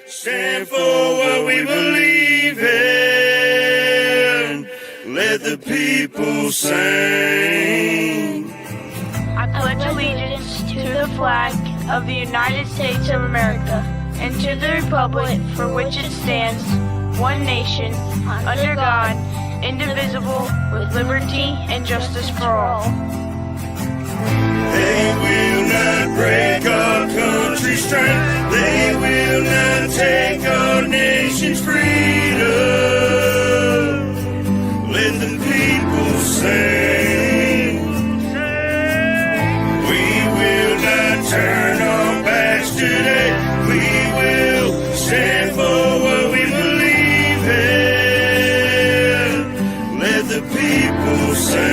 Stand for what we believe in. Let the people sing. I pledge allegiance to the flag of the United States of America and to the republic for which it stands, one nation, under God, indivisible, with liberty and justice for all. They will not break our country's strength. They will not take our nation's freedom. Let the people sing. We will not turn our backs today. We will stand for what we believe in. Let the people sing.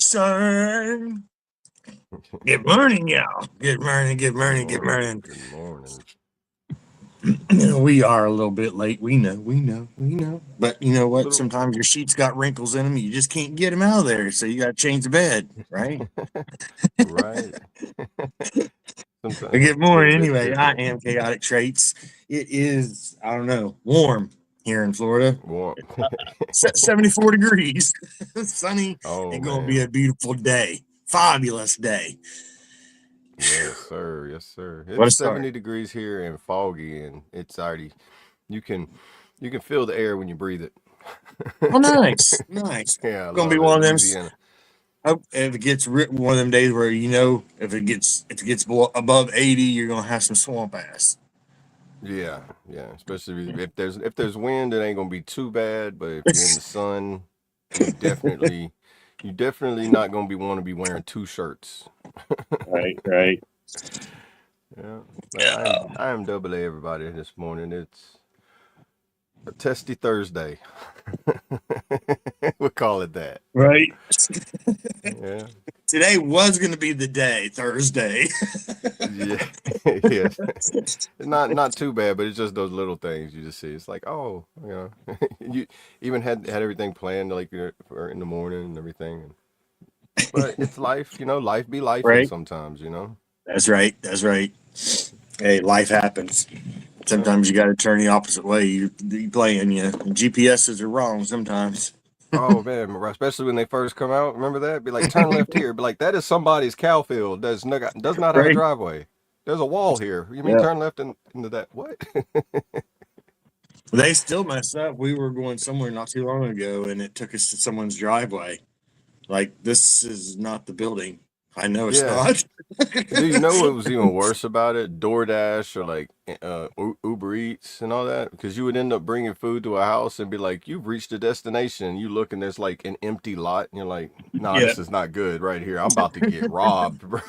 Son. Good morning, y'all. Good morning. Good morning. We are a little bit late. We know. But you know what? Sometimes your sheets got wrinkles in them. You just can't get them out of there. So you got to change the bed, right? Right. Good morning. Anyway, I am Chaotic Traits. It is, I don't know, warm here in Florida. Warm. 74 degrees. Sunny. Oh, and going to be a beautiful day. Fabulous day. Yes, sir. Yes, sir. What a It's start. 70 degrees here and foggy, and it's already you can feel the air when you breathe it. Oh, nice. Nice. Yeah, Gonna be one of them. Hope if it gets one of them days where if it gets above 80, you're gonna have some swamp ass. Yeah. Especially if there's wind, it ain't gonna be too bad. But if you're in the sun, you definitely not gonna want to be wearing two shirts. Right. Yeah. I am double A, everybody, this morning. It's a testy Thursday. We'll call it that. Right. Yeah. Today was gonna be the day, Thursday. Yeah. Yes. It's not too bad, but it's just those little things you just see. It's like, oh, you even had everything planned like for in the morning and everything. But it's life, life be life Right. sometimes, That's right. Hey, life happens. Sometimes you got to turn the opposite way. You playing, GPSs are wrong sometimes. Oh man, especially when they first come out. Remember that? Be like, turn left here. Be like, that is somebody's cow field. Does not have a driveway. There's a wall here. You mean turn left into that? What? They still mess up. We were going somewhere not too long ago, and it took us to someone's driveway. Like, this is not the building. I know it's not. Do you know what was even worse about it? DoorDash or like Uber Eats and all that? Because you would end up bringing food to a house and be like, you've reached a destination. You look and there's like an empty lot. And you're like, nah, this is not good right here. I'm about to get robbed, bro.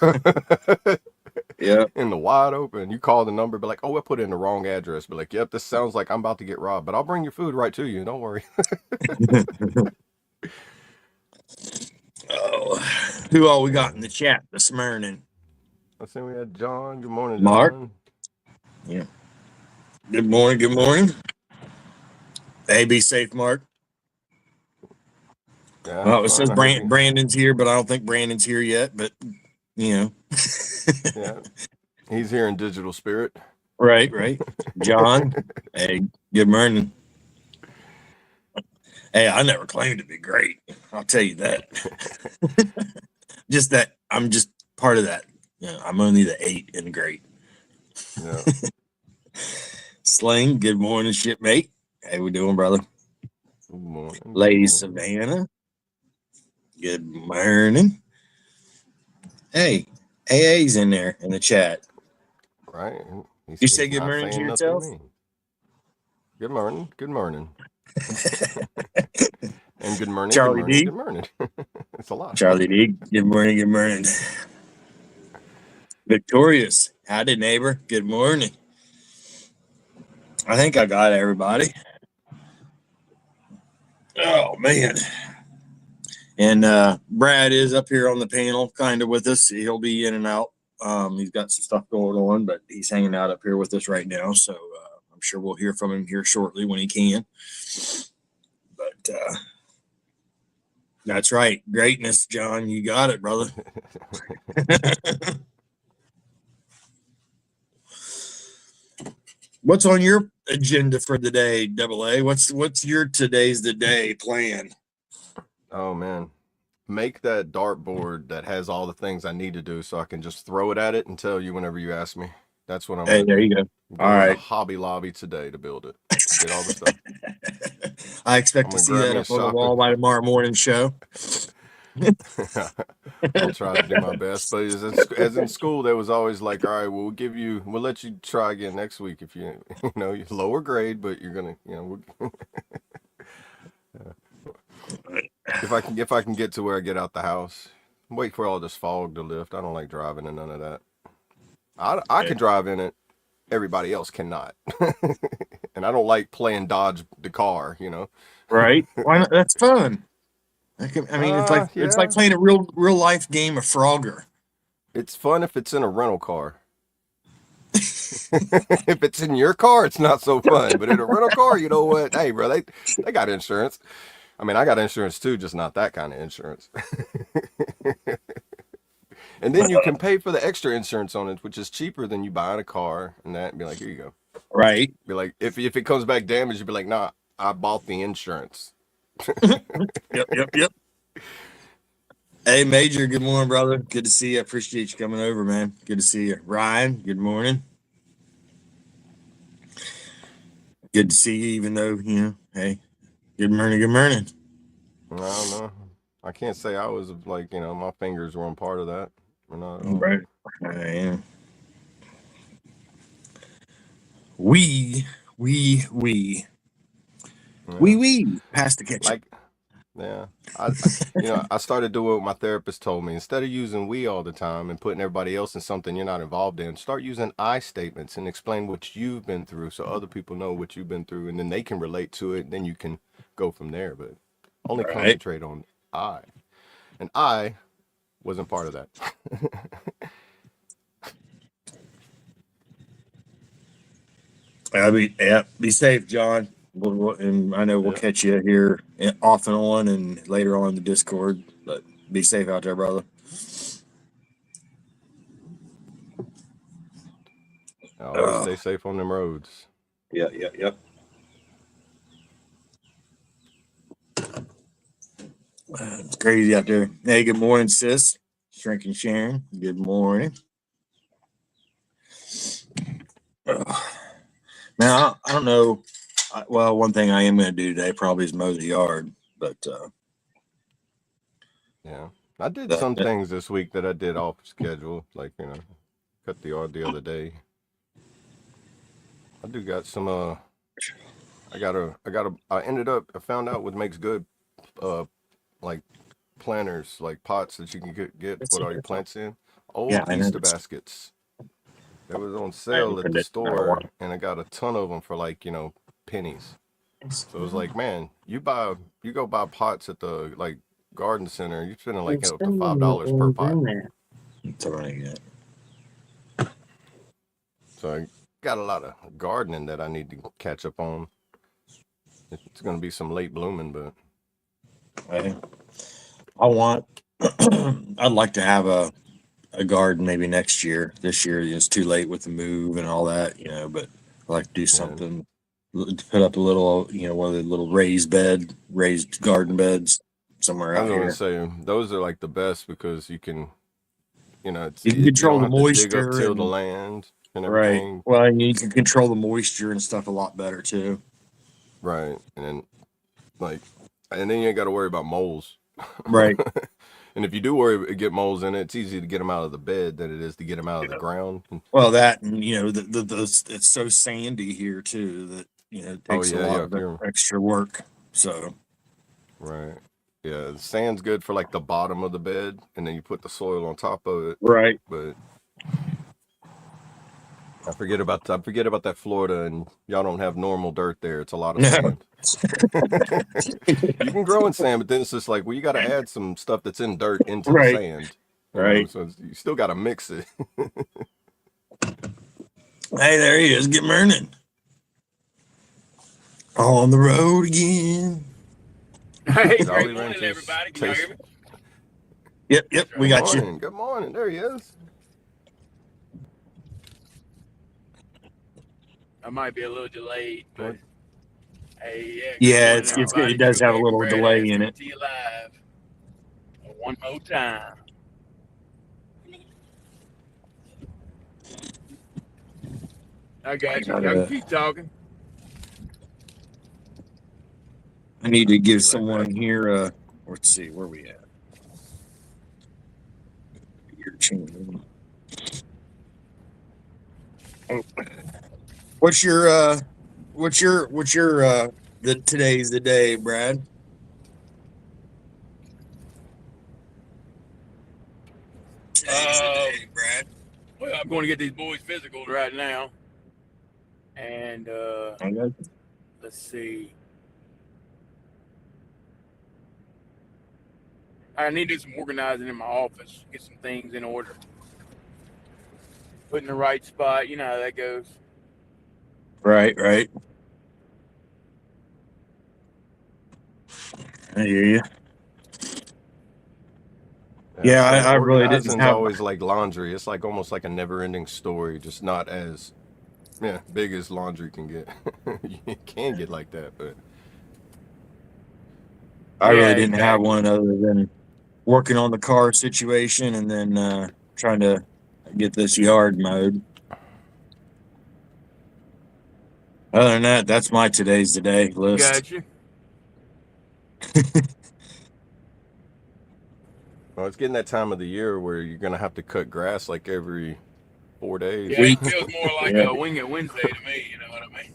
Yeah. In the wide open. You call the number, be like, oh, I put in the wrong address. Be like, yep, this sounds like I'm about to get robbed, but I'll bring your food right to you. Don't worry. Oh, who all we got in the chat this morning? I see we had John. Good morning, Mark. John. Yeah. Good morning. Hey, be safe, Mark. Yeah, it says Brandon's here, but I don't think Brandon's here yet. But Yeah, he's here in digital spirit. Right. John. Hey, good morning. Hey, I never claimed to be great. I'll tell you that. Just that I'm just part of that. I'm only the 8 in great. Yeah. Sling, good morning, shipmate. How we doing, brother? Good morning. Lady Savannah. Good morning. Hey, AA's in there in the chat. Right. You say good morning to yourself? Good morning. And good morning. Charlie D. Good morning. It's a lot. Charlie D. Good morning. Victorious. Howdy, neighbor. Good morning. I think I got everybody. Oh, man. And Brad is up here on the panel kind of with us. He'll be in and out. He's got some stuff going on, but he's hanging out up here with us right now. So I'm sure we'll hear from him here shortly when he can. But That's right. Greatness, John. You got it, brother. What's on your agenda for the day, Double A? What's your today's the day plan? Oh man, make that dartboard that has all the things I need to do, so I can just throw it at it and tell you whenever you ask me. That's what I'm Hey, gonna there do. you go. Go All in the right. Hobby Lobby today to build it. Get all the stuff. I I'm expect to gonna see grab that me a up on the shopping. wall by tomorrow morning show. I'll try to do my best, but as in school, there was always like, all right, well, we'll let you try again next week if you you lower grade, but you're gonna, if I can get to where I get out the house, wait for all this fog to lift. I don't like driving in none of that. I can drive in it. Everybody else cannot, and I don't like playing dodge the car. Right? Why not? That's fun. I mean, it's like Yeah, playing a real life game of Frogger. it's fun if it's in a rental car. If it's in your car, it's not so fun. But in a rental car, you know what? Hey, bro, they got insurance. I mean, I got insurance too, just not that kind of insurance. And then you can pay for the extra insurance on it, which is cheaper than you buying a car and that. And be like, here you go. Right. Be like, if it comes back damaged, you'd be like, nah, I bought the insurance. Yep. Hey, Major, good morning, brother. Good to see you. I appreciate you coming over, man. Good to see you. Ryan, good morning. Good to see you, even though, hey, good morning, good morning. I don't know. I can't say I was like, my fingers were on part of that. Or not at all. Right. I am. We pass the ketchup. Like, yeah. I started doing what my therapist told me. Instead of using we all the time and putting everybody else in something you're not involved in, start using I statements and explain what you've been through so other people know what you've been through and then they can relate to it. And then you can go from there. But only concentrate on I. And I wasn't part of that. Be safe, John. And I know we'll catch you here off and on and later on in the Discord. But be safe out there, brother. Always stay safe on them roads. Yep. It's crazy out there. Hey, good morning, sis. Shrinking Sharon. Good morning. Now, I don't know. Well, one thing I am going to do today probably is mow the yard, but yeah, I did some things this week that I did off schedule, like cut the yard the other day. I do got some. I found out what makes good, like planters, like pots that you can get put all your plants in. Old Easter baskets. They was on sale at the store, and I got a ton of them for like pennies. So it was like, man, you go buy pots at the like garden center, you're spending like up to $5 per pot. So I got a lot of gardening that I need to catch up on. It's gonna be some late blooming, but I'd like to have a garden maybe next year. This year it's too late with the move and all that, but I'd like to do something to put up a little, one of the little raised garden beds somewhere out here. I was gonna say those are like the best because you can, you can control the moisture, till the land and everything. Right. Well, and you can control the moisture and stuff a lot better too. Right, and then you ain't got to worry about moles. Right. And if you do get moles in it, it's easy to get them out of the bed than it is to get them out of the ground. Well, that and it's so sandy here too that it takes a lot of extra work. So. Right. Yeah, the sand's good for like the bottom of the bed, and then you put the soil on top of it. Right. But I forget about that Florida, and y'all don't have normal dirt there. It's a lot of sand. You can grow in sand, but then it's just like, well, you got to add some stuff that's in dirt into the sand. Right. So you still got to mix it. Hey, there he is. Good morning. On the road again. Hey, Jolly great morning, Ranchers everybody. Can y'all hear taste. me? Yep, That's we right. got you. Morning. Good morning. There he is. I might be a little delayed, but What? hey, yeah, good Yeah, morning, it everybody. does True have a American little delay Badass in coming it. to you live one more time. I I got you. Y'all can gotta. keep talking. I need to give Be right back. someone here. Let's see where we at. Your channel. Oh, What's your the today's the day, Brad? Today's the day, Brad. Well, I'm going to get these boys physicals right now, and I got let's see. I need to do some organizing in my office, get some things in order, put in the right spot. You know how that goes. right. I hear you. Yeah, So I really didn't organizing's have. always like laundry. It's like almost like a never-ending story, just not as big as laundry can get. You can get like that, but I Yeah, really didn't have exactly. one other than working on the car situation and then trying to get this yard mowed. Other than that, that's my today's the day list. Gotcha. well, it's getting that time of the year where you're gonna have to cut grass like every 4 days. Yeah, it Week. feels more like Yeah. a Wing It Wednesday to me. You know what I mean?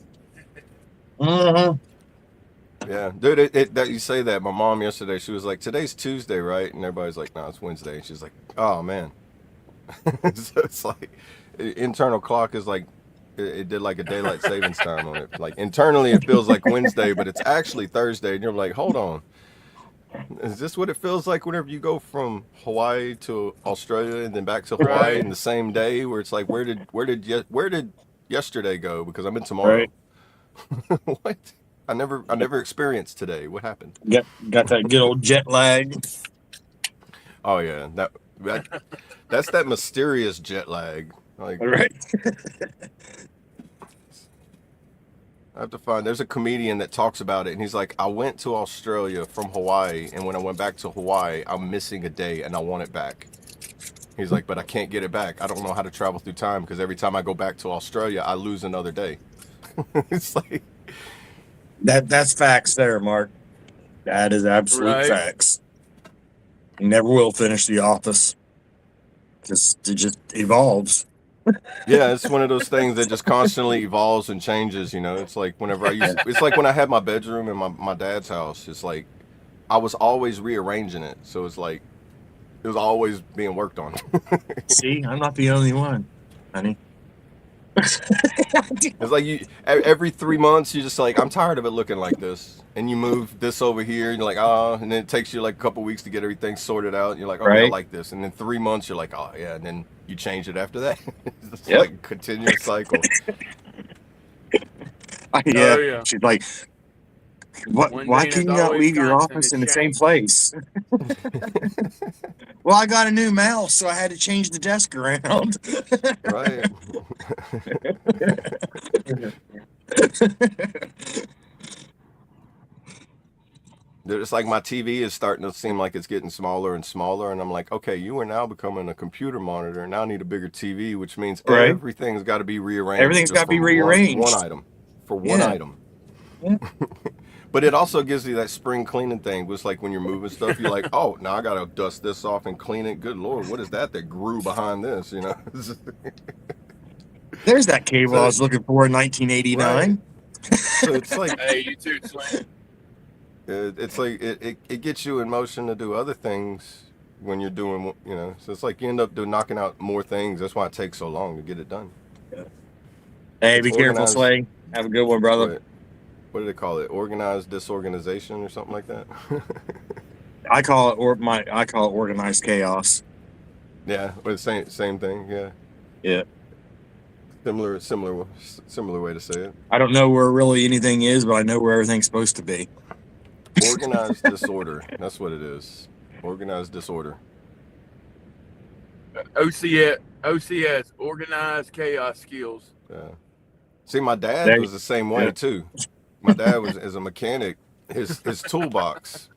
Mm-hmm. Yeah, dude. That you say that. My mom yesterday, she was like, "Today's Tuesday, right?" And everybody's like, "No, it's Wednesday." And she's like, "Oh man." So it's like internal clock is like it did like a daylight savings time on it. Like internally, it feels like Wednesday, but it's actually Thursday. And you're like, "Hold on, is this what it feels like whenever you go from Hawaii to Australia and then back to Hawaii Right. in the same day? Where it's like, where did yesterday go? Because I'm in Right. tomorrow. What? I never experienced today. What happened? Got that good old jet lag. Oh yeah, that that's that mysterious jet lag. Like Right. I have to find. There's a comedian that talks about it, and he's like, I went to Australia from Hawaii, and when I went back to Hawaii, I'm missing a day, and I want it back. He's like, but I can't get it back. I don't know how to travel through time because every time I go back to Australia, I lose another day. It's like, That's facts there, Mark. That is absolute Right. facts. You never will finish The Office. It just evolves. yeah, it's one of those things that just constantly evolves and changes. You know, it's like whenever it's like when I had my bedroom in my dad's house. It's like I was always rearranging it, so it's like it was always being worked on. See, I'm not the only one, honey. It's like you every 3 months you're just like I'm tired of it looking like this, and you move this over here, and you're like and then it takes you like a couple weeks to get everything sorted out. And you're like okay, I Right? like this, and then 3 months you're like oh yeah, and then you change it after that. It's Yep. like a continuous cycle. Yeah. Oh yeah. She's like, "What? One Why thing that's can you not always leave your constant office is in the same change. place?" Well, I got a new mouse, so I had to change the desk around. Right. It's like my TV is starting to seem like it's getting smaller and smaller, and I'm like, okay, you are now becoming a computer monitor, and now I need a bigger TV, which means Right? everything's got to be rearranged Everything's got just to be for one rearranged. item, for one Yeah. item. Yeah. But it also gives you that spring cleaning thing. It's like when you're moving stuff, you're like, oh, now I gotta dust this off and clean it. Good Lord, what is that grew behind this? You know? There's that cable I So was looking for in right. 1989. So it's like Hey, you too, Slim. it's like it gets you in motion to do other things when you're doing so it's like you end up knocking out more things. That's why it takes so long to get it done. Hey, It's be careful, organized. Slay. Have a good one, brother. What do they call it? Organized disorganization or something like that. I call it organized chaos. Yeah, but same thing. Yeah, Yeah. similar way to say it. I don't know where really anything is, but I know where everything's supposed to be. Organized disorder. That's what it is. Organized disorder. OCS, organized chaos skills. Yeah. See, my dad There, was the same yeah. way too. My dad was as a mechanic. His toolbox.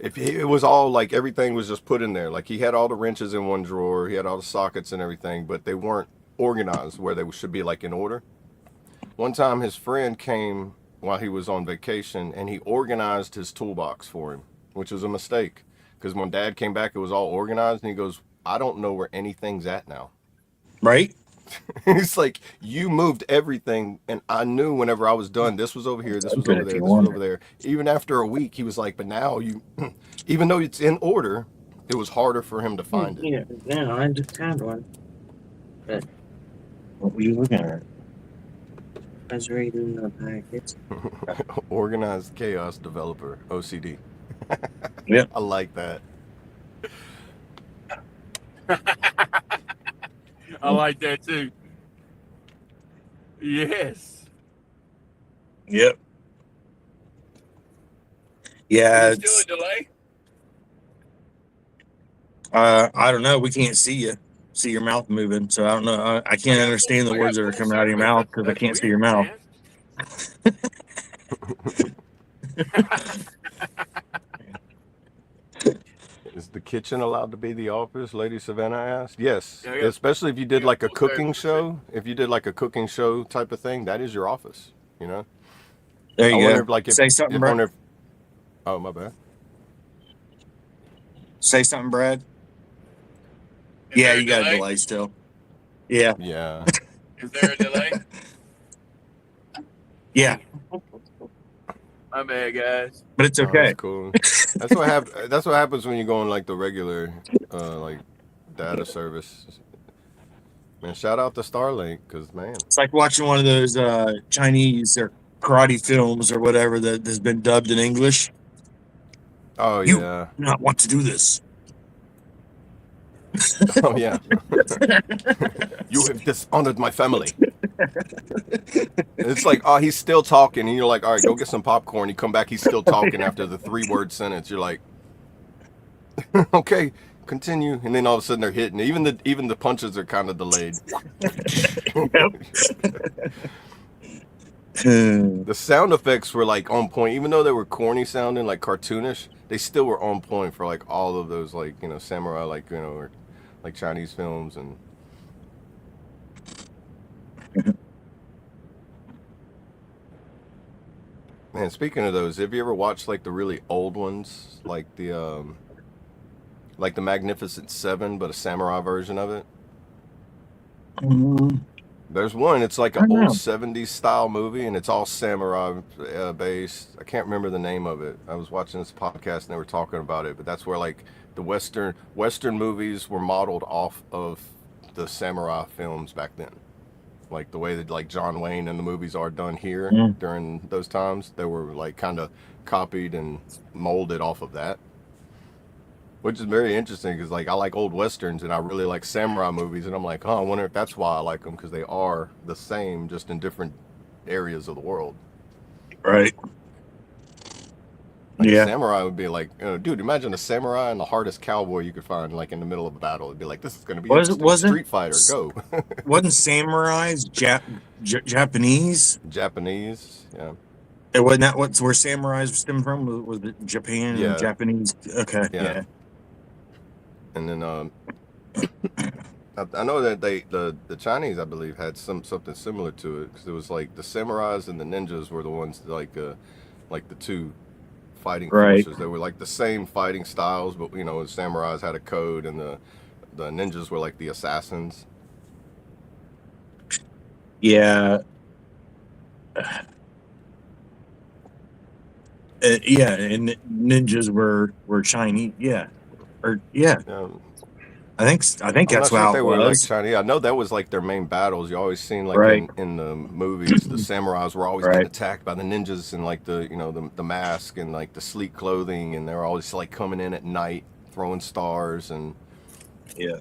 If he, it was all like everything was just put in there. Like he had all the wrenches in one drawer. He had all the sockets and everything, but they weren't organized where they should be like in order. One time, his friend came while he was on vacation, and he organized his toolbox for him, which was a mistake. Because when Dad came back, it was all organized, and he goes, "I don't know where anything's at now." Right? He's like, "You moved everything, and I knew whenever I was done, this was over here, this was Open over if there, you this was want over there." Even after a week, he was like, "But now you, even though it's in order, it was harder for him to find it." Yeah, I just had one. But What were you looking at? I was reading the packets. Organized chaos developer, OCD. Yep. I like that. I like that too. Yes. Yep. Yeah. Is there still a delay? I don't know. We can't see you. See your mouth moving, so I don't know. I can't understand the words that are coming out of your mouth because I can't see your mouth. Is the kitchen allowed to be the office? Lady Savannah asked. Yes, Yeah, yeah. especially if you did Yeah, like a full cooking service. show. If you did like a cooking show type of thing, that is your office. You know. There I you wonder go. if like Say something, I Brad. wonder if, oh my bad. Say something, Brad. Is Yeah, there a you got a delay? delay still. Yeah. Yeah. Is there a delay? Yeah, My bad, guys. but it's Oh, okay. that's cool. That's what happens when you go on like the regular, like data service. Man, shout out to Starlink because man, It's like watching one of those Chinese or karate films or whatever that has been dubbed in English. oh You yeah, do not want to do this. oh yeah, you have dishonored my family. It's like, oh, he's still talking, and you're like, all right, go get some popcorn. You come back, he's still talking after the 3-word sentence. You're like, okay, continue, and then all of a sudden they're hitting. Even the punches are kind of delayed. The sound effects were like on point, even though they were corny sounding, like cartoonish. They still were on point for like all of those, like samurai, like or like Chinese films and. Man, speaking of those, have you ever watched like the really old ones, like the Magnificent Seven, but a samurai version of it? There's one. It's like an old '70s style movie, and it's all samurai based. I can't remember the name of it. I was watching this podcast and they were talking about it, but that's where like the Western movies were modeled off of the samurai films back then. Like the way that like John Wayne and the movies are done here during those times, they were like kind of copied and molded off of that, which is very interesting because like I like old westerns and I really like samurai movies, and I'm like, oh, I wonder if that's why I like them, because they are the same just in different areas of the world. Right. Like Yeah. a samurai would be like, dude, imagine a samurai and the hardest cowboy you could find like in the middle of a battle. It'd be like, this is going to be interesting. Street Fighter, go. Wasn't samurais Japanese? Japanese, yeah. It wasn't that where samurais stem from? Was it Japan? Yeah. Japanese. Okay. Yeah. And then I know that the Chinese, I believe, had something similar to it, because it was like the samurais and the ninjas were the ones that, like the two fighting forces. They were like the same fighting styles, but the samurais had a code, and the ninjas were like the assassins. Yeah. Yeah, and ninjas were Chinese. Yeah. I think I'm that's not sure if how they it were like was. Chinese. I know that was like their main battles. You always seen like in the movies, the samurais were always getting attacked by the ninjas in like the mask and like the sleek clothing, and they're always like coming in at night throwing stars and Yeah.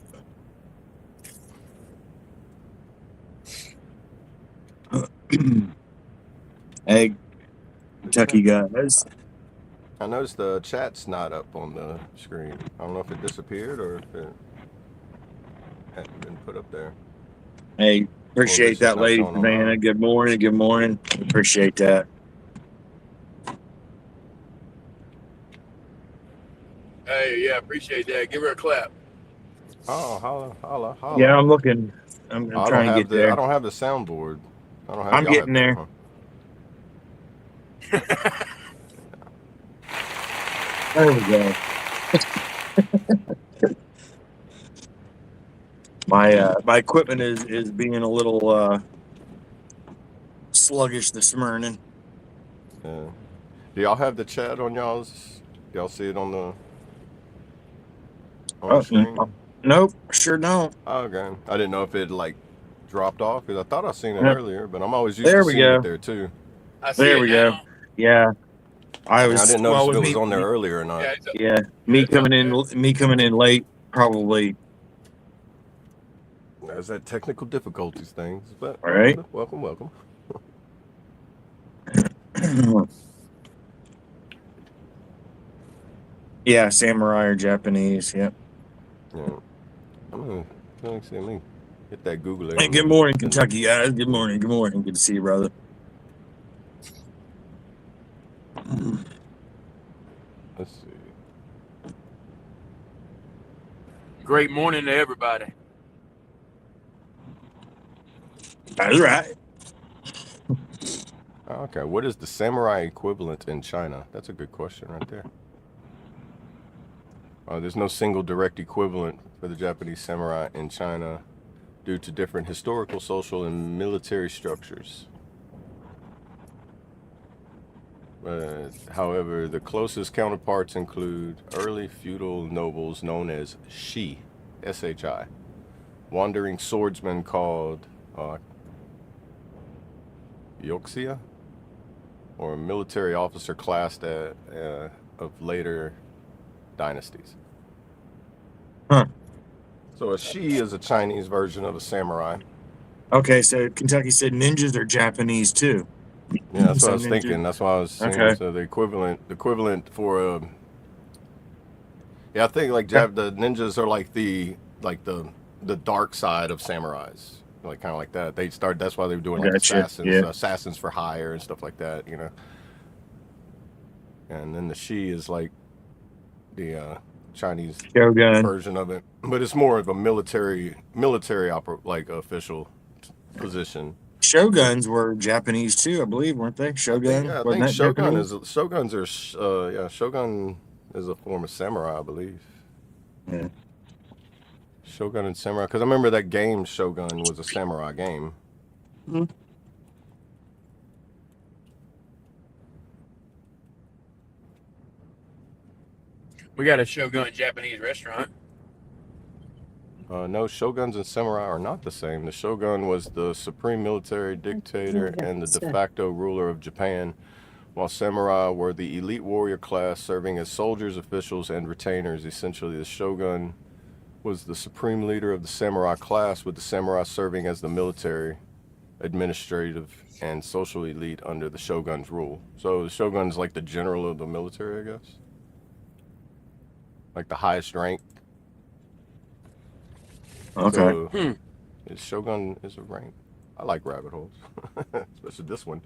Hey, Kentucky guys. I noticed the chat's not up on the screen. I don't know if it disappeared or if it hadn't been put up there. Hey, Or if appreciate it's just that, not Lady showing on Savannah. mine. Good morning. Good morning. Appreciate that. Hey, yeah, appreciate that. Give her a clap. Oh, holla, holla, holla. Yeah, I'm looking. I'm I don't trying to have get there. I don't have the soundboard. I don't have. I'm Y'all getting have there. that, There we go. My equipment is being a little sluggish this morning. huh? Yeah. Do y'all have the chat on y'all's? Y'all see it on the Oh, screen? nope, sure don't. Oh, okay. I didn't know if it like dropped off because I thought I seen it Yep. earlier, but I'm always used There to we seeing it go. there too. I see There it we go. now. Yeah, I Yeah, I was didn't notice if with it was on there me. earlier or not. Yeah, Yeah, it's up there. me coming in late, probably. There's that technical difficulties things, but All right. welcome. Yeah, samurai or Japanese. Yeah. Yeah. I'm gonna see me hit that Google Hey, and good then morning, Kentucky guys. Good morning. Good morning. Good to see you, brother. let's see. Great morning to everybody. That's right. Okay, what is the samurai equivalent in China? That's a good question right there. There's no single direct equivalent for the Japanese samurai in China due to different historical, social, and military structures. However, the closest counterparts include early feudal nobles known as shi, S-H-I, wandering swordsmen called yoxia, or a military officer classed of later dynasties. Huh. So a shi is a Chinese version of a samurai. Okay, so Kentucky said ninjas are Japanese too. Yeah, that's what So I was thinking. That's why I was saying. Okay. So the equivalent for yeah, I think like Yeah. the ninjas are like the dark side of samurais, like kind of like that. They started. That's why they were doing like Gotcha. Yeah. assassins for hire and stuff like that, you know. And then the shi is like the Chinese Shogun. version of it, but it's more of a military official position. Shoguns were Japanese too, I believe, weren't they? Shogun, I wasn't think that Japanese? shoguns are shogun is a form of samurai, I believe. Yeah. Shogun and samurai, because I remember that game Shogun was a samurai game. Mhm. We got a Shogun Japanese restaurant. No, shoguns and samurai are not the same. The shogun was the supreme military dictator and the de facto ruler of Japan, while samurai were the elite warrior class serving as soldiers, officials, and retainers. Essentially, the shogun was the supreme leader of the samurai class, with the samurai serving as the military, administrative, and social elite under the shogun's rule. So the shogun's like the general of the military, I guess. Like the highest rank. Okay. So, shogun is a rank. I like rabbit holes, especially this one.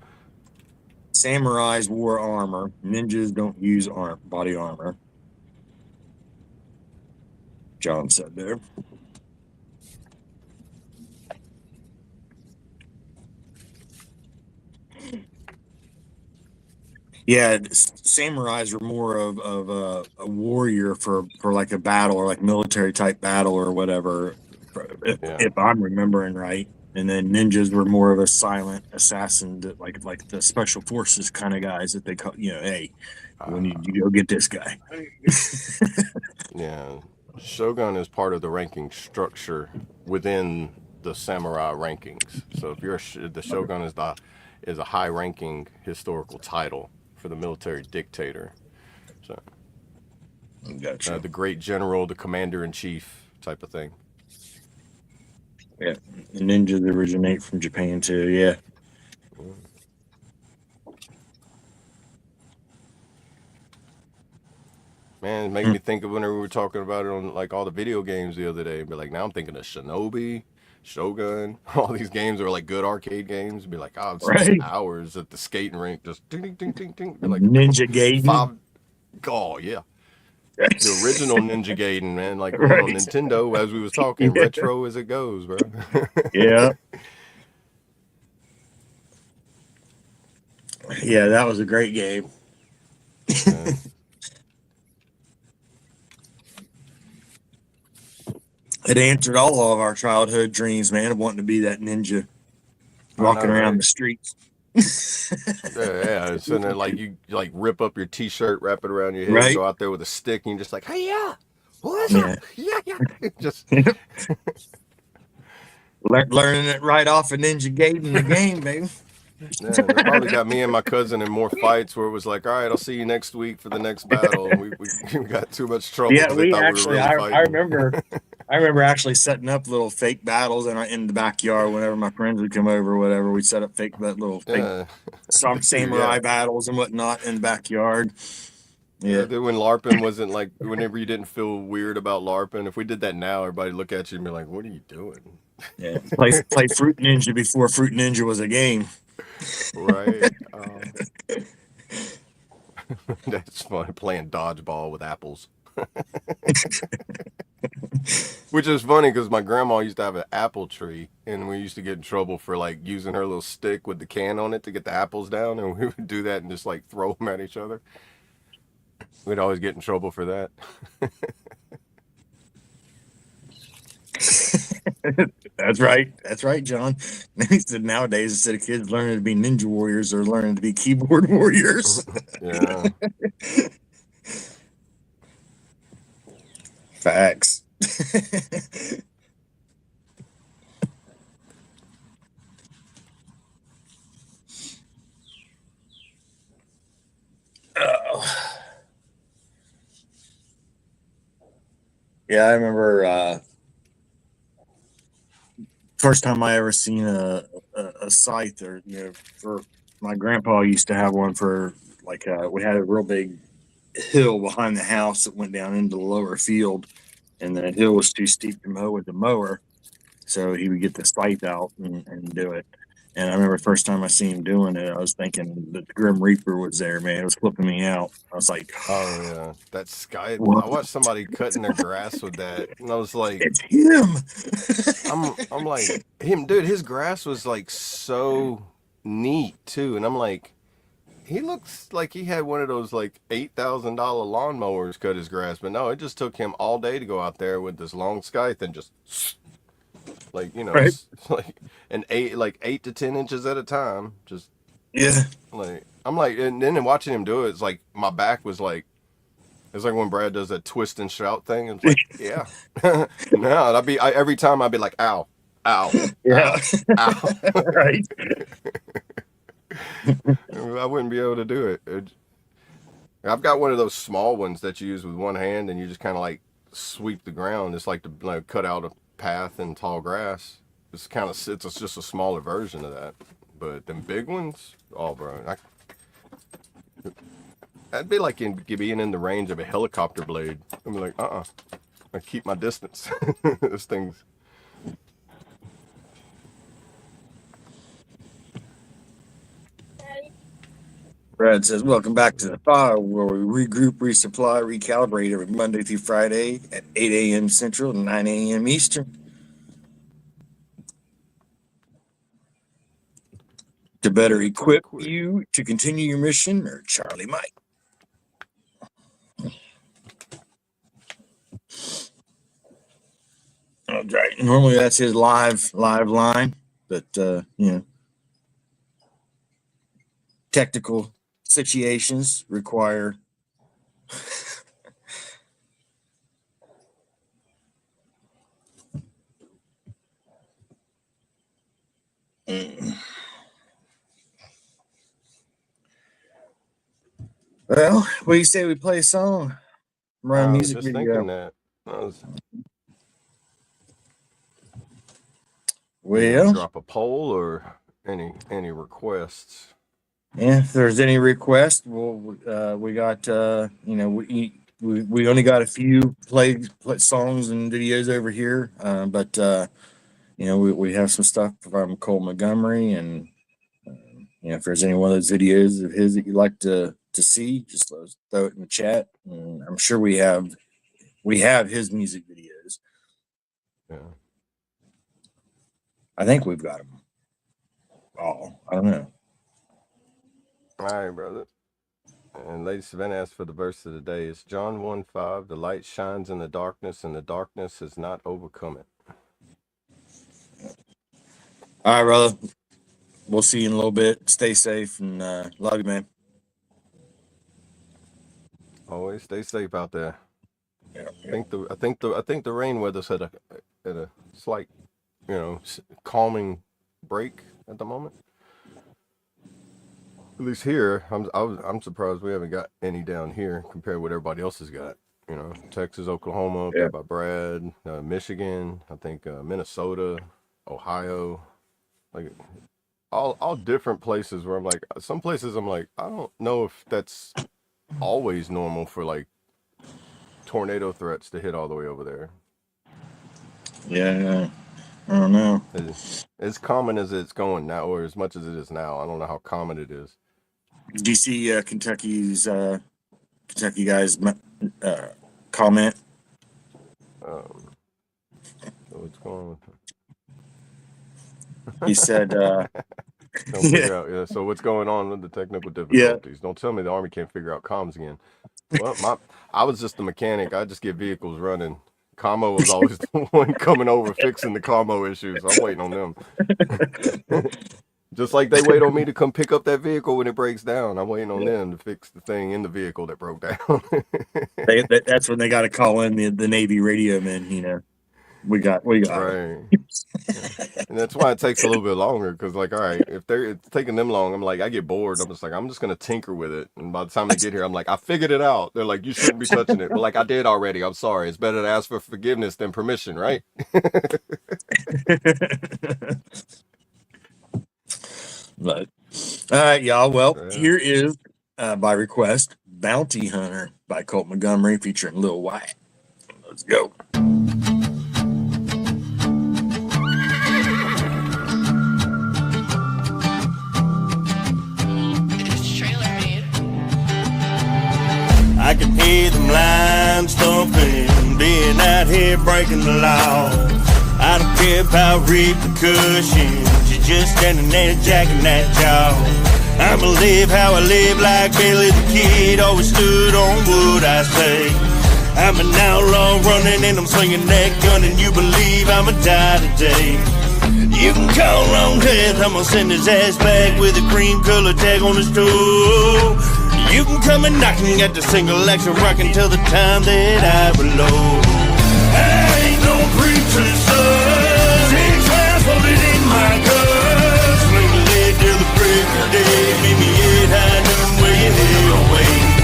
Samurais wore armor. Ninjas don't use body armor. John said there. Yeah, samurais were more of a warrior for like a battle or like military type battle or whatever, if I'm remembering right. And then ninjas were more of a silent assassin, that like the special forces kind of guys that they call. Hey, we need you to go get this guy. Yeah, shogun is part of the ranking structure within the samurai rankings. So if you're the shogun is a high-ranking historical title for the military dictator. So Gotcha. the great general, the commander in chief type of thing. Yeah, ninjas originate from Japan too. Yeah. Man, it made Mm. me think of whenever we were talking about it on like all the video games the other day. Be like, now I'm thinking of Shinobi, Shogun, all these games are like good arcade games. Be like, oh, I'd spend Right. hours at the skating rink just ding ding ding ding ding. Be like Ninja Gaiden. five. Oh yeah, the original Ninja Gaiden, man. Like on Right. Nintendo, as we was talking, Yeah. retro as it goes, bro. Yeah. Yeah, that was a great game. Yeah. It answered all of our childhood dreams, man, of wanting to be that ninja I walking know, around right? the streets. Yeah, it's in there like you like rip up your T-shirt, wrap it around your head, and Right? go out there with a stick, and you're just like, hey, yeah, what's Yeah. up? Yeah, yeah. Just Learning it right off of Ninja Gaiden, the game, baby. yeah, that probably got me and my cousin in more fights where it was like, all right, I'll see you next week for the next battle, and we got too much trouble Yeah, because they we thought we were actually, really I fighting. remember actually setting up little fake battles in the backyard whenever my friends would come over or whatever. We'd set up that little fake Yeah, samurai yeah. battles and whatnot in the backyard. Yeah. Then when LARPing wasn't like, whenever you didn't feel weird about LARPing, if we did that now, everybody look at you and be like, what are you doing? Yeah. Play Fruit Ninja before Fruit Ninja was a game. Right. That's fun, playing dodgeball with apples. Which is funny because my grandma used to have an apple tree, and we used to get in trouble for like using her little stick with the can on it to get the apples down, and we would do that and just like throw them at each other. We'd always get in trouble for that. That's right. That's right, John. He said nowadays instead of kids learning to be ninja warriors, they're learning to be keyboard warriors. Yeah. Facts. Oh. Yeah, I remember first time I ever seen a scythe, or for my grandpa used to have one for like we had a real big hill behind the house that went down into the lower field, and the hill was too steep to mow with the mower, so he would get the scythe out and do it. And I remember the first time I seen him doing it, I was thinking that the Grim Reaper was there, man. It was flipping me out. I was like, Oh yeah. That sky. "What? I watched somebody cutting their grass with that, and I was like, It's him!" I'm like him, dude. His grass was like so neat too, and I'm like, he looks like he had one of those like $8,000 lawnmowers cut his grass, but no, it just took him all day to go out there with this long scythe and just like Right? like an 8 to 10 inches at a time, just Yeah. like I'm like, and then watching him do it, it's like my back was like. It's like when Brad does that twist and shout thing. It's like, yeah. No, every time I'd be like, ow, ow, Yeah. ow, ow. Right. I wouldn't be able to do it. I've got one of those small ones that you use with one hand and you just kind of like sweep the ground. It's like to like cut out a path in tall grass. It's just a smaller version of that. But them big ones, oh, bro, that'd be like being in the range of a helicopter blade. I'd be like, I keep my distance. This thing's. Brad says, "Welcome back to the fire, where we regroup, resupply, recalibrate every Monday through Friday at 8 a.m. Central and 9 a.m. Eastern to better equip you to continue your mission." Or Charlie Mike. All right. Normally that's his live line, but technical situations require Well, what do you say we play a song? Run I was music just video. thinking that. Well, Drop a poll or any requests. yeah, if there's any request, we got we only got a few play songs and videos over here, but we have some stuff from Cole Montgomery, and if there's any one of those videos of his that you'd like to see, just let us throw it in the chat. And I'm sure we have his music videos. Yeah. I think we've got them all. I don't know. All right, brother. And Lady Savannah asked for the verse of the day. It's John 1:5. The light shines in the darkness, and the darkness has not overcome it. All right, brother. We'll see you in a little bit. Stay safe, and love you, man. Always stay safe out there. Yeah. I think the rain weather's at a slight, calming break at the moment. At least here, I'm surprised we haven't got any down here compared to what everybody else has got. Texas, Oklahoma, up there by Brad, Michigan, I think Minnesota, Ohio, like all different places where I'm like, some places I'm like, I don't know if that's always normal for like tornado threats to hit all the way over there. Yeah, I don't know. As common as it's going now, or as much as it is now, I don't know how common it is. Do you see Kentucky guys comment? So what's going on? He said, Don't figure out. Yeah. So what's going on with the technical difficulties? Yeah. Don't tell me the Army can't figure out comms again. Well, I was just the mechanic. I just get vehicles running. Commo was always the one coming over fixing the commo issues. I'm waiting on them. Just like they wait on me to come pick up that vehicle when it breaks down. I'm waiting on them to fix the thing in the vehicle that broke down. That's when they got to call in the Navy radio men. We got right. And that's why it takes a little bit longer, because like, all right, if it's taking them long, I'm like, I get bored. I'm just gonna tinker with it, and by the time they get here, I'm like, I figured it out. They're like, you shouldn't be touching it. But like, I did already. I'm sorry. It's better to ask for forgiveness than permission, right? But all right, y'all. Well, Here is by request Bounty Hunter by Colt Montgomery featuring Lil White. Let's go. I can hear them lines thumping, being out here breaking the law. I don't care about repercussions, you're just standing there jacking that jaw. I'ma live how I live like Billy the Kid, always stood on what I say. I'm an outlaw running and I'm swinging that gun, and you believe I'ma die today. You can call on death, I'ma send his ass back with a cream color tag on his toe. You can come and knocking at the single action rockin' till the time that I below. I ain't no preacher's son, 6 rounds loaded in my gun. Swing the leg till the break of day, meet me at high noon where your head awaits.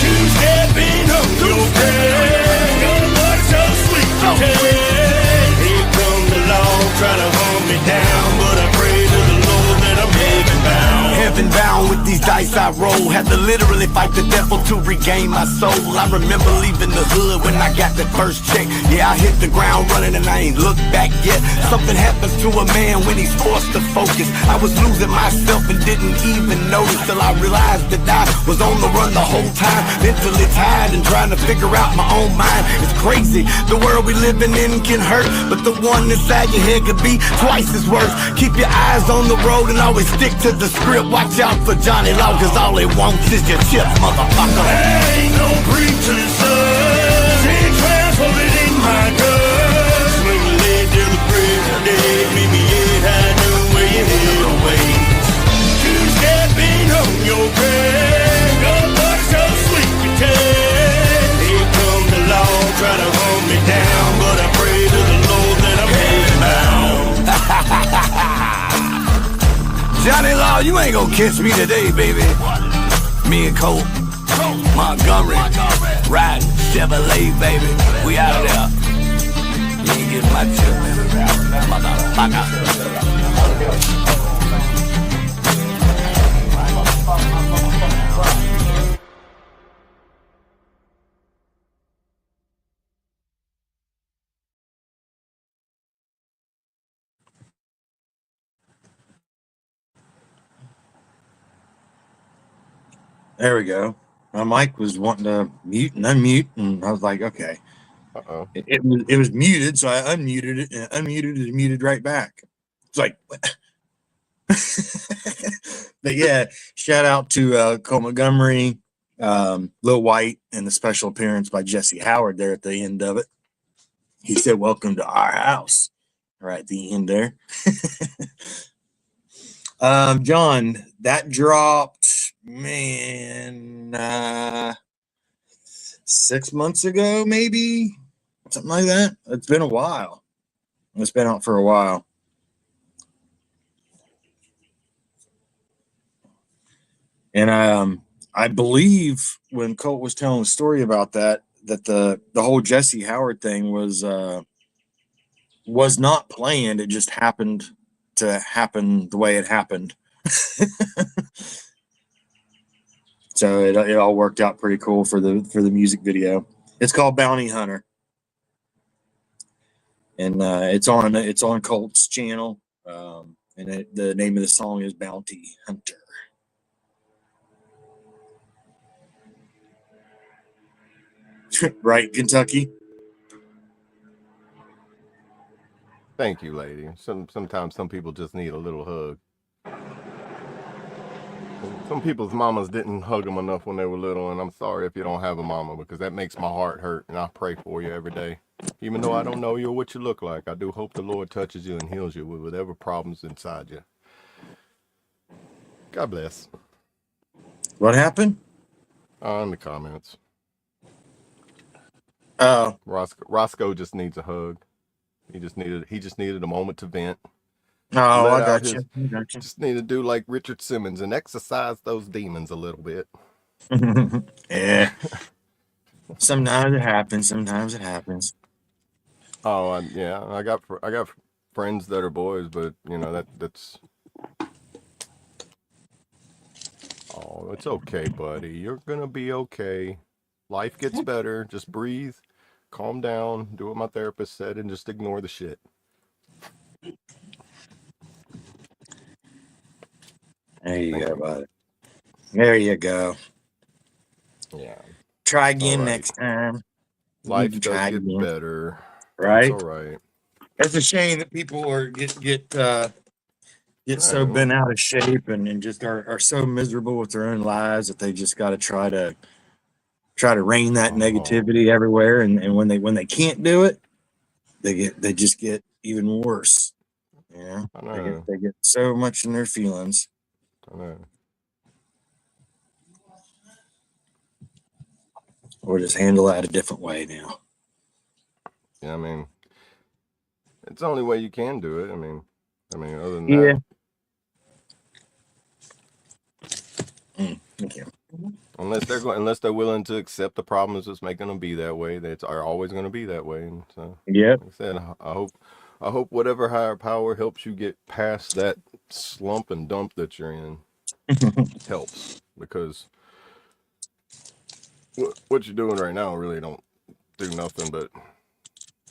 Two-stepping on your grave, gonna watch so sweet to taste. Here come the law, try to hunt me down, but I pray to the Lord that I'm heaven bound. Heaven bound with these dice I roll. Had to literally fight the devil to regain my soul. I remember leaving the hood when I got that first check. Yeah, I hit the ground running and I ain't looked back yet. Something happens to a man when he's forced to focus. I was losing myself and didn't even notice till I realized that I was on the run the whole time. Mentally tired and trying to figure out my own mind. It's crazy, the world we living in can hurt, but the one inside your head could be twice as worse. Keep your eyes on the road and always stick to the script. Watch out for Johnny Law, cause all he wants is your chips, motherfucker. I ain't no preacher's son, 6 rounds loaded in my gun. Swing the leg till the break of day, meet me at high noon where your head awaits. Two-stepping on your grave, gonna watch so sweet to taste. Here come the law, try to hunt me down, but I pray to the Lord that I'm heaven bound. Johnny Law, you ain't gonna catch me today, baby. Me and Colt Montgomery, riding Chevrolet, baby. We out there. You ain't get my chip, motherfucker. There we go. My mic was wanting to mute and unmute, and I was like, okay. Uh-oh. It was muted, so I unmuted it, and unmuted it and muted right back. It's like, what? But yeah, shout out to Cole Montgomery, Lil White, and the special appearance by Jesse Howard there at the end of it. He said, "Welcome to our house," right at the end there. John, that dropped, man, 6 months ago, maybe something like that. It's been a while. It's been out for a while. And I believe when Colt was telling the story about that the whole Jesse Howard thing was not planned. It just happened to happen the way it happened. So it all worked out pretty cool for the music video. It's called Bounty Hunter, and it's on Colt's channel. And the name of the song is Bounty Hunter. Right, Kentucky. Thank you, lady. Sometimes some people just need a little hug. Some people's mamas didn't hug them enough when they were little, and I'm sorry if you don't have a mama, because that makes my heart hurt, and I pray for you every day. Even though I don't know you or what you look like, I do hope the Lord touches you and heals you with whatever problems inside you. God bless. What happened? In the comments. Oh, Roscoe just needs a hug. He just needed a moment to vent. oh, I got you. Just need to do like Richard Simmons and exercise those demons a little bit. Yeah. Sometimes it happens. Oh, yeah. I got friends that are boys, but you know that's. Oh, it's okay, buddy. You're gonna be okay. Life gets better. Just breathe, calm down, do what my therapist said, and just ignore the shit. There you go, buddy. There you go. Yeah. Try again next time. Life does get better. Right? It's all right. It's a shame that people are get so bent out of shape and just are so miserable with their own lives that they just got to try to rein that negativity everywhere. And when they can't do it, they just get even worse. Yeah, they get so much in their feelings. I know. Or just handle that a different way now. Yeah, I mean, it's the only way you can do it. I mean, other than that. Thank you. Unless they're willing to accept the problems that's making them be that way, they are always going to be that way. And so, like I said, I hope whatever higher power helps you get past that slump and dump that you're in helps, because what you're doing right now really don't do nothing but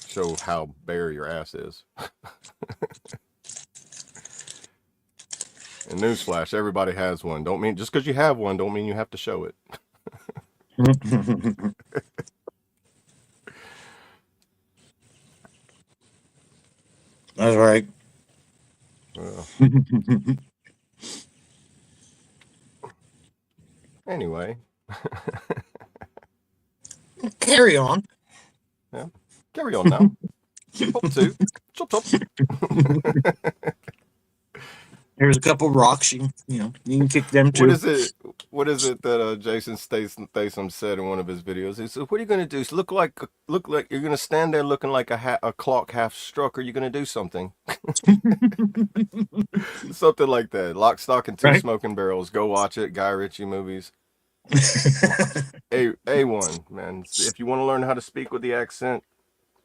show how bare your ass is. And newsflash, everybody has one. Don't mean just because you have one, don't mean you have to show it. That's right. Well. Anyway. Carry on. Yeah. Carry on now. Chop. Here's a couple rocks. You can kick them too. What is it that Jason Statham said in one of his videos? He said, "What are you going to do? Look like you're going to stand there looking like a clock half struck, or you're going to do something." Something like that. Lock, Stock, and Two Smoking Barrels. Go watch it. Guy Ritchie movies. A1, man. If you want to learn how to speak with the accent,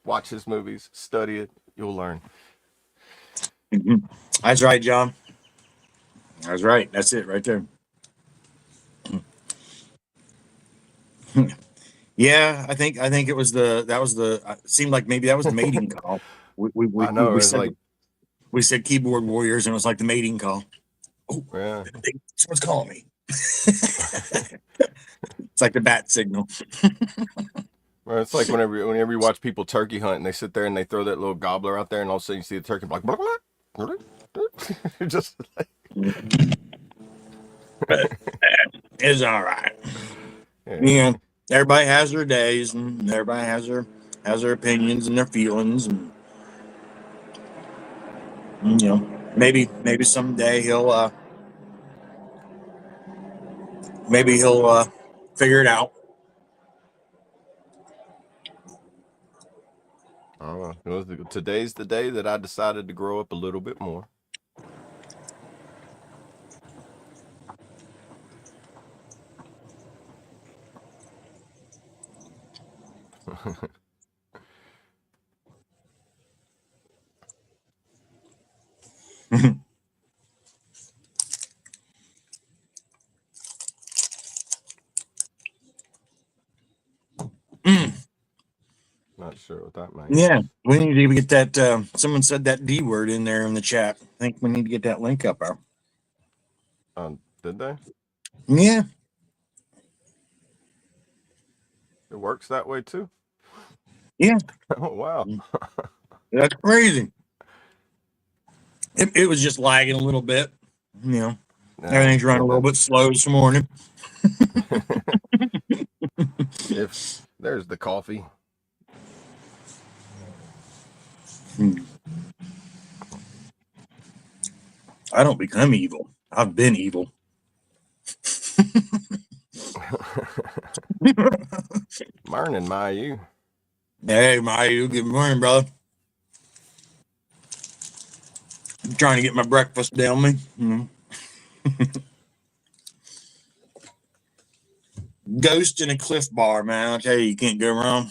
watch his movies. Study it. You'll learn. That's right, John. That's right. That's it right there. Yeah, I think it was seemed like maybe that was the mating call. I know. We said keyboard warriors, and it was like the mating call. Oh, yeah. Someone's calling me. It's like the bat signal. Well, it's like whenever you watch people turkey hunt and they sit there and they throw that little gobbler out there and all of a sudden you see the turkey like blah, blah, blah, blah. Just like But it's all right. yeah. You know, everybody has their days, and everybody has their opinions and their feelings, and you know, maybe someday he'll figure it out. I don't know. Today's the day that I decided to grow up a little bit more. Not sure what that means. Yeah, we need to even get that. Someone said that D word in there in the chat. I think we need to get that link up there. Did they? Yeah. It works that way too. Yeah. Oh wow. That's crazy. It was just lagging a little bit. You know, everything's running a little bit slow this morning. If there's the coffee. I don't become evil. I've been evil. Morning, Mayu. Hey, Mayu. Good morning, brother. I'm trying to get my breakfast down me. Ghost in a Cliff Bar, man. I'll tell you, you can't go wrong.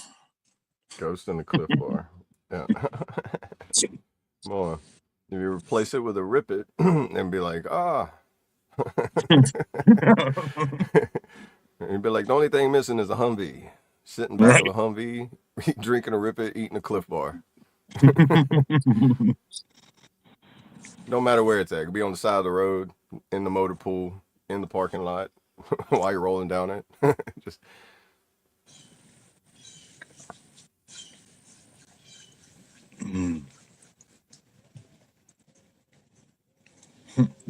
Ghost in the Cliff Bar. Yeah. Boy, if you replace it with a Rip It and be like, you'd be like, the only thing missing is a Humvee. Sitting back with a Humvee, drinking a Rip It, eating a Cliff Bar. No matter where it's at. It could be on the side of the road, in the motor pool, in the parking lot, while you're rolling down it. Just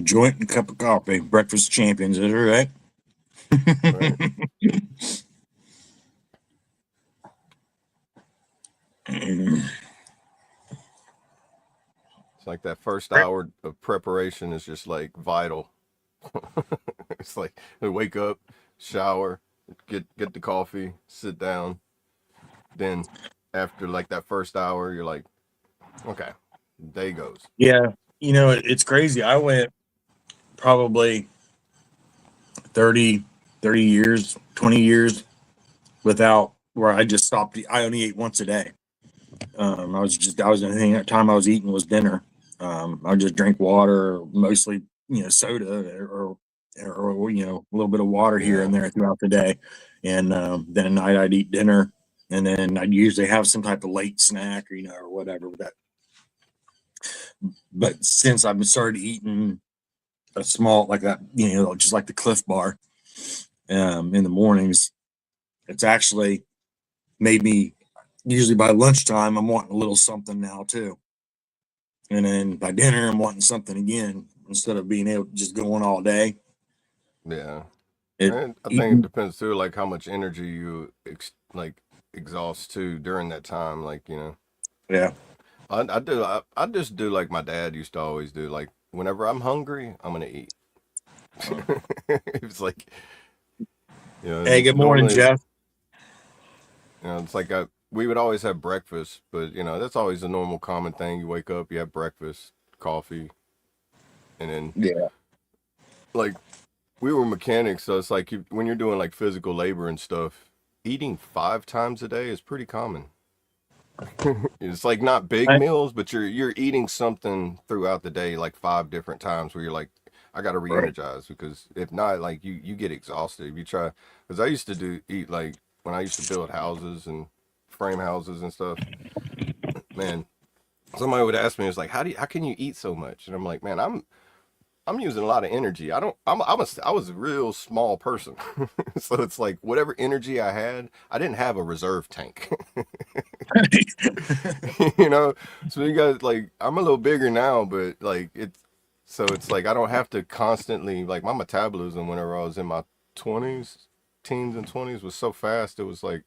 joint and cup of coffee. Breakfast champions, is it right? right. It's like that first hour of preparation is just like vital. It's like we wake up, shower, get the coffee, sit down. Then after like that first hour, you're like, okay, day goes. Yeah, you know, it's crazy. I went probably 30 years, 20 years without where I just stopped. I only ate once a day. I was the thing at the time I was eating was dinner. I would just drink water, mostly, soda or you know, a little bit of water here and there throughout the day. And then at night I'd eat dinner, and then I'd usually have some type of late snack or, or whatever with that. But since I've started eating a small, like that, just like the Cliff Bar in the mornings, it's actually made me, usually by lunchtime, I'm wanting a little something now too. And then by dinner, I'm wanting something again instead of being able to just go on all day. Yeah. And I think it depends too, like how much energy you exhaust too during that time. Like, Yeah. I just do like my dad used to always do. Like whenever I'm hungry, I'm gonna eat. It's like, Hey, good morning, Jeff. It's like we would always have breakfast, but that's always a normal common thing. You wake up, you have breakfast, coffee, and then like we were mechanics, so it's like when you're doing like physical labor and stuff, eating 5 times a day is pretty common. It's like not big meals, but you're eating something throughout the day, like 5 different times, where you're like, I got to re-energize, because if not, like you get exhausted. If you try, because I used to eat like when I used to build houses and frame houses and stuff. Man, somebody would ask me, it's like, how can you eat so much? And I'm like, man, I'm using a lot of energy. I was a real small person. So it's like whatever energy I had, I didn't have a reserve tank. You know? So you guys like I'm a little bigger now, but like it's like I don't have to constantly like my metabolism whenever I was in my 20s, teens and 20s was so fast it was like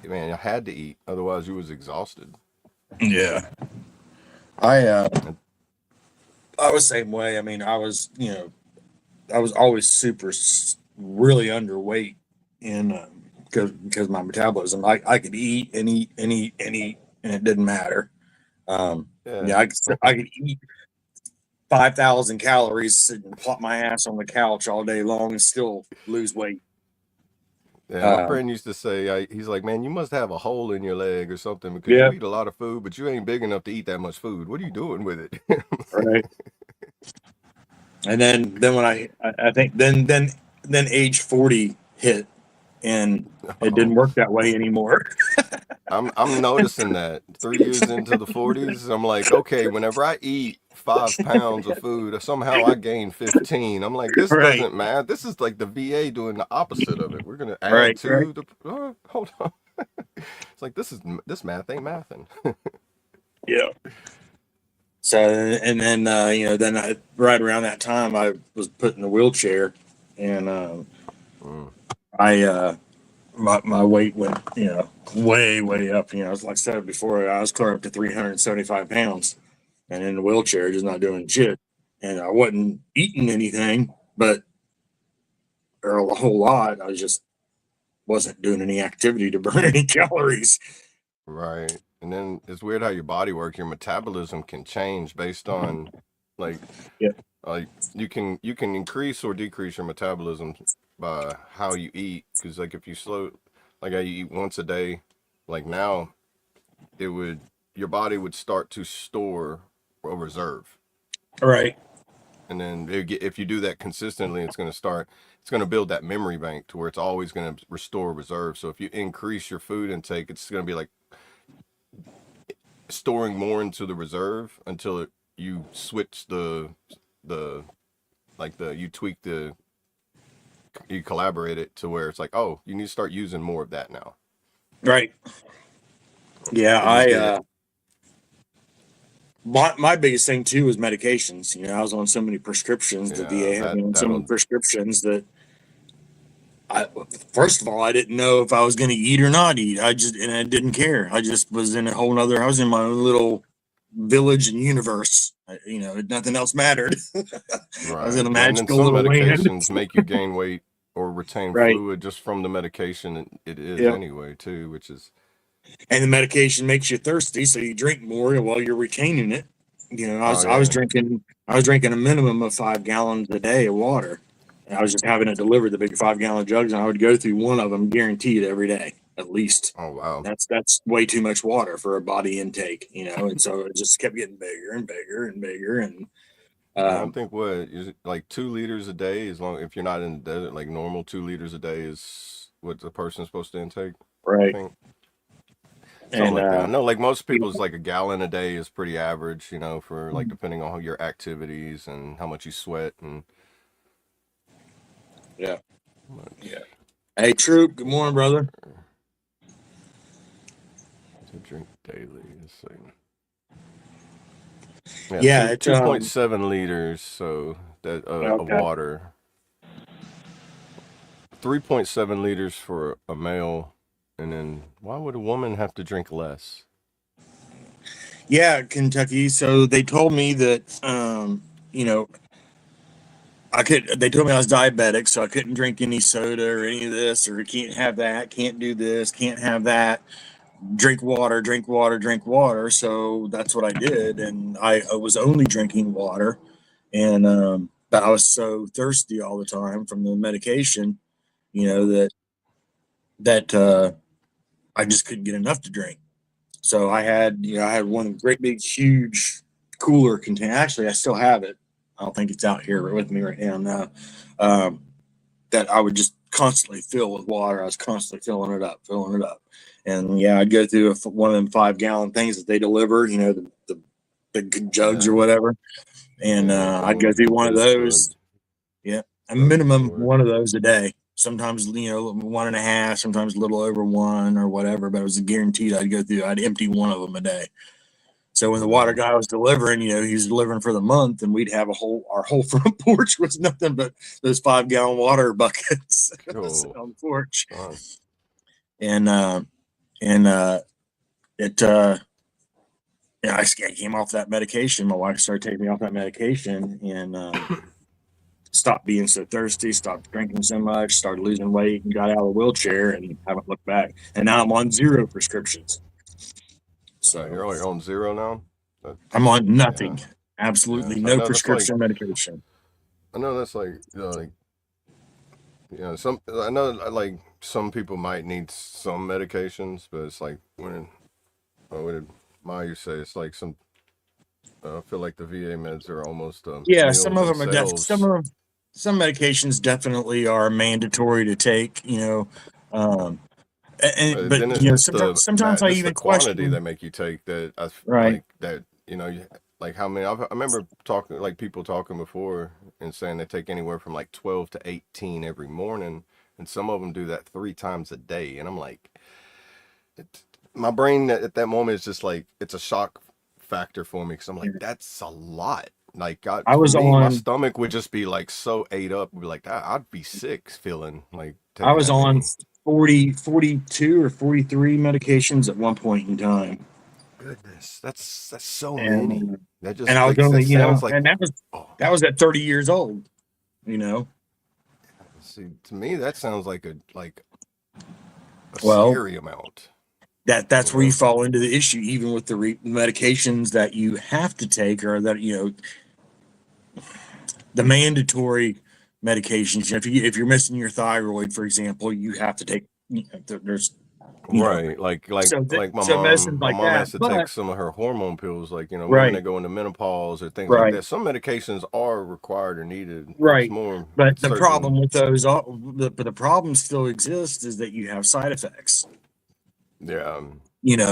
man, I had to eat otherwise you was exhausted. Yeah. I And I was the same way. I mean, I was always really underweight in because my metabolism. I could eat and eat and eat and eat, and it didn't matter. yeah. Yeah, I could eat 5,000 calories, sit and plop my ass on the couch all day long and still lose weight. Yeah, my Um, friend used to say, he's like, man, you must have a hole in your leg or something because yeah, you eat a lot of food, but you ain't big enough to eat that much food. What are you doing with it? right. And then when I think then age 40 hit, and it Oh, didn't work that way anymore. I'm noticing that 3 years into the 40s, I'm like, okay, whenever I eat 5 pounds of food, somehow I gain 15. I'm like, this Right, doesn't matter. This is like the VA doing the opposite of it. We're gonna add right. to the. Hold on. It's like this math ain't mathing. Yeah. So and then then right around that time I was put in a wheelchair, and Mm, I my weight went way up. Like I said before, I was clear up to 375 pounds, and in the wheelchair, just not doing shit. And I wasn't eating anything, but or a whole lot. I just wasn't doing any activity to burn any calories. right. And then it's weird how your body works. Your metabolism can change based on like Yeah. like you can increase or decrease your metabolism by how you eat. Because like if you slow like how you eat once a day, like now it would your body would start to store a reserve. Right. And then if you do that consistently, it's going to build that memory bank to where it's always going to restore reserve. So if you increase your food intake, it's going to be like storing more into the reserve until you switch the you tweak you collaborate it to where it's like, oh, you need to start using more of that now. Right. Yeah. So you'll get it. My biggest thing too was medications. I was on so many prescriptions. The Yeah, VA had me on so many that'll prescriptions that I first of all I didn't know if I was going to eat or not eat. I didn't care. I just was in a whole nother. I was in my own little village and universe. Nothing else mattered. I was in right. a Yeah, and then magical some little land. medications make you gain weight or retain Right. fluid just from the medication it is Yeah. anyway too, which is And the medication makes you thirsty, so you drink more while you're retaining it. oh yeah. I was drinking a minimum of 5 gallons a day of water. And I was just having it delivered, the big 5 gallon jugs, and I would go through one of them guaranteed every day, at least. Oh wow. That's way too much water for a body intake. And so it just kept getting bigger and bigger and bigger. And Yeah, I um, think what is it, like 2 liters a day, as long if you're not in the desert, like normal 2 liters a day is what the person's supposed to intake. I right. think something And like that. I know like most you people's like a gallon a day is pretty average, for like depending on your activities and how much you sweat and yeah. much Yeah. Hey, Troop, good morning, brother. to drink daily. Let's see. Yeah, Yeah, two it's 2.7 liters, so that of okay. water. 3.7 liters for a male, and then why would a woman have to drink less? Yeah, Kentucky. So they told me that they told me I was diabetic, so I couldn't drink any soda or any of this, or can't have that, can't do this, can't have that. Drink water, drink water, drink water. So that's what I did, and I was only drinking water, and but I was so thirsty all the time from the medication, that I just couldn't get enough to drink. So I had one great big huge cooler container. Actually, I still have it. I don't think it's out here with me right now. No, um, that I would just constantly fill with water. I was constantly filling it up, and yeah, I'd go through one of them 5 gallon things that they deliver. The jugs Yeah. or whatever. And Yeah, I'd go through one of base those. jug. Yeah, a Jug of minimum fluid. one of those a day. Sometimes 1.5, sometimes a little over one or whatever. But it was guaranteed I'd go through. I'd empty one of them a day. So when the water Yeah. guy was delivering, he was delivering for the month, and we'd have our whole front porch was nothing but those 5-gallon water buckets Cool. on the porch. Fun. And and it yeah, I came off that medication. My wife started taking me off that medication, and stopped being so thirsty, stopped drinking so much, started losing weight, and got out of the wheelchair, and haven't looked back. And now I'm on 0 prescriptions. So You're like on 0 now? I'm on Yeah. nothing, Yeah. absolutely So I no know that's like, prescription medication. like, I know like some people might need some medications, but it's like what did Maya say? It's like I feel like the VA meds are almost Yeah, some meal of them are themselves. some medications definitely are mandatory to take. Um, but Then sometimes I it's the even quantity question. that make you take that. Right. Like that. Like how many? I remember talking like people talking before and saying they take anywhere from like 12 to 18 every morning, and some of them do that 3 times a day. And I'm like, my brain at that moment is just like it's a shock factor for me because I'm like, that's a lot. Like I for was me, my on stomach would just be like so ate up. Would be like that. I'd be sick feeling like I taking was that on many. 42 or 43 medications at one point in time. Goodness, that's so many. And That and just I was like that only, sounds like and oh, that was at 30 years old, you know. see to me that sounds like a Well, scary amount. that's You where you know? fall into the issue, even with the medications that you have to take, or that the mandatory medications. If you're missing your thyroid, for example, you have to take. There's you know Right, like so like my so mom. medicines My like mom that. has to take But some of her hormone pills. Like women right, that go into menopause or things like right, that. Some medications are required or needed. It's right. more But it's the problem certain. with those, the problem still exists, is that you have side effects. Yeah,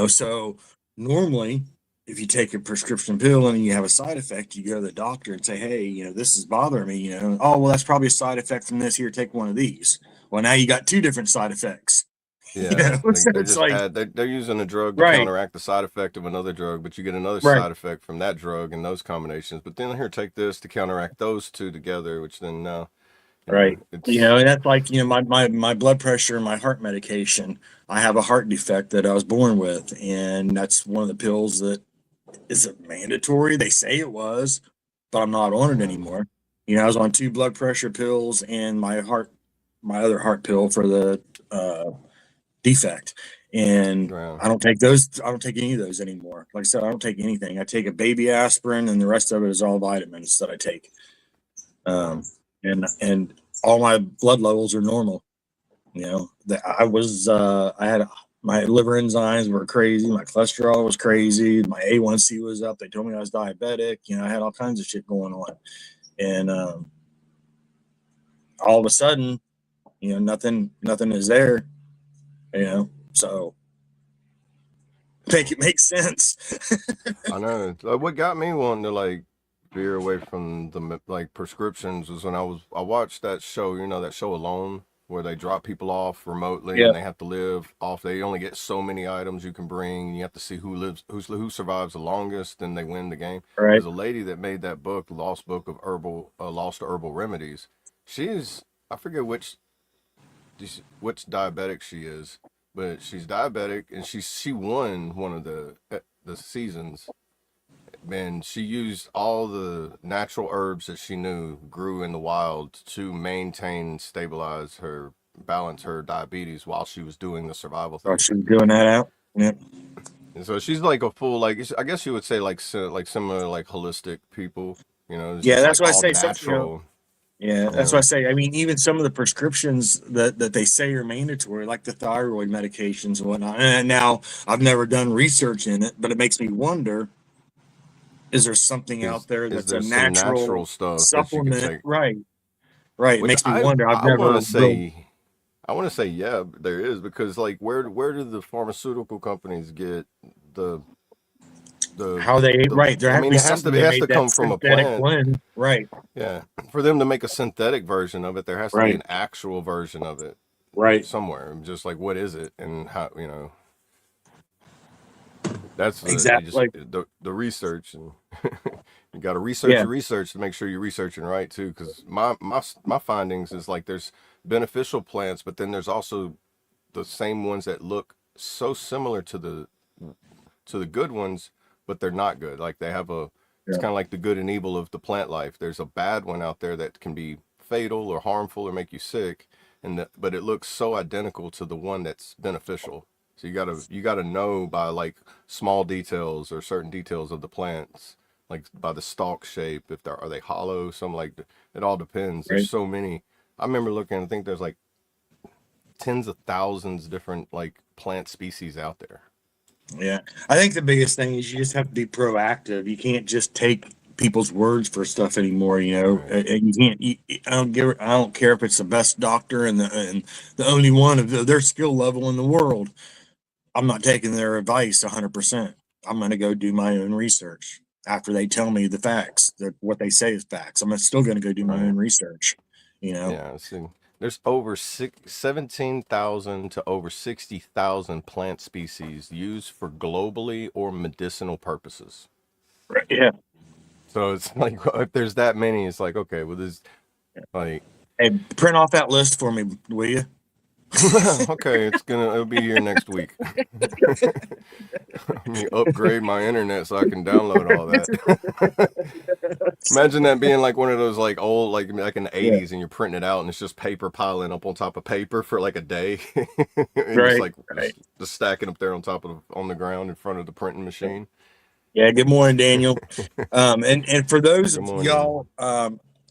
So normally, if you take a prescription pill and you have a side effect, you go to the doctor and say, hey, this is bothering me. Oh, well, that's probably a side effect from this. Here, take one of these. Well, now you got 2 different side effects. yeah. So They're it's just like, they're using a drug to right, counteract the side effect of another drug, but you get another right. side effect from that drug and those combinations. But then here, take this to counteract those two together, which then Right. it's And that's like, my blood pressure and my heart medication. I have a heart defect that I was born with, and that's one of the pills that is it mandatory. They say it was, but I'm not on it um, anymore. I was on 2 blood pressure pills and my other heart pill for the defect. And yeah. I don't take any of those anymore. Like I said, I don't take anything. I take a baby aspirin, and the rest of it is all vitamins that I take. Um, and all my blood levels are normal. I had my liver enzymes were crazy, my cholesterol was crazy, my A1C was up. They told me I was diabetic. I had all kinds of shit going on, and all of a sudden, nothing is there. So make it make sense. I know. What got me wanting to like veer away from the like prescriptions was when I watched that show. That show Alone, where they drop people off remotely Yeah. and they have to live off. They only get so many items you can bring. And you have to see who survives the longest, and they win the game. Right. There's a lady that made that book, Lost Book of Lost Herbal Remedies. She's I forget which diabetic she is, but she's diabetic and she won one of the seasons. And she used all the natural herbs that she knew grew in the wild to maintain, stabilize her, balance her diabetes while she was doing the survival Thought thing. she was doing that out. Yeah. And so she's like a full, like I guess you would say like similar like holistic people. It's Yeah, just that's like why I all say natural. Yeah, that's Yeah. what I say. I mean, even some of the prescriptions that they say are mandatory, like the thyroid medications and whatnot. And now I've never done research in it, but it makes me wonder: is there something out there Is that's a there some natural natural stuff that you can supplement? take? Right, right. It Which makes me wonder. I've I want never to really. say yeah, there is because like where do the pharmaceutical companies get the how they the right. There I has to mean, be something it they has to made that come from a synthetic plant. blend. Right. Yeah, for them to make a synthetic version of it, there has to be Right. an actual version of it Right. somewhere. Just like what is it and how, you know, that's you just Exactly. the research, and you got to research Yeah. your research to make sure you're researching right too. Because my findings is like there's beneficial plants, but then there's also the same ones that look so similar to the good ones, but they're not good. Like they have a, it's Yeah. kind of like the good and evil of the plant life. There's a bad one out there that can be fatal or harmful or make you sick, but it looks so identical to the one that's beneficial. So you gotta know by like small details or certain details of the plants, like by the stalk shape, if they're are they hollow, something like that. It all depends. There's Right. so many. I remember looking. I think there's like tens of thousands different like plant species out there. Yeah. I think the biggest thing is you just have to be proactive. You can't just take people's words for stuff anymore. Right. And you can't. I don't care if it's the best doctor and the only one of their skill level in the world. I'm not taking their advice 100%. I'm going to go do my own research after they tell me the facts, that what they say is facts. I'm still going to go do my Right. own research. You know. Yeah, see, there's over 17,000 to over 60,000 plant species used for globally or medicinal purposes. Right. Yeah. So it's like if there's that many, it's like okay, well, there's like Hey, print off that list for me, will you? okay, it'll be here next week. Let me upgrade my internet so I can download all that. Imagine that being like one of those like old like in the Yeah. 80s and you're printing it out and it's just paper piling up on top of paper for like a day. And just Right. like Right. just stacking up there on the ground in front of the printing machine. Yeah. Good morning, Daniel. And for those Good of morning. y'all,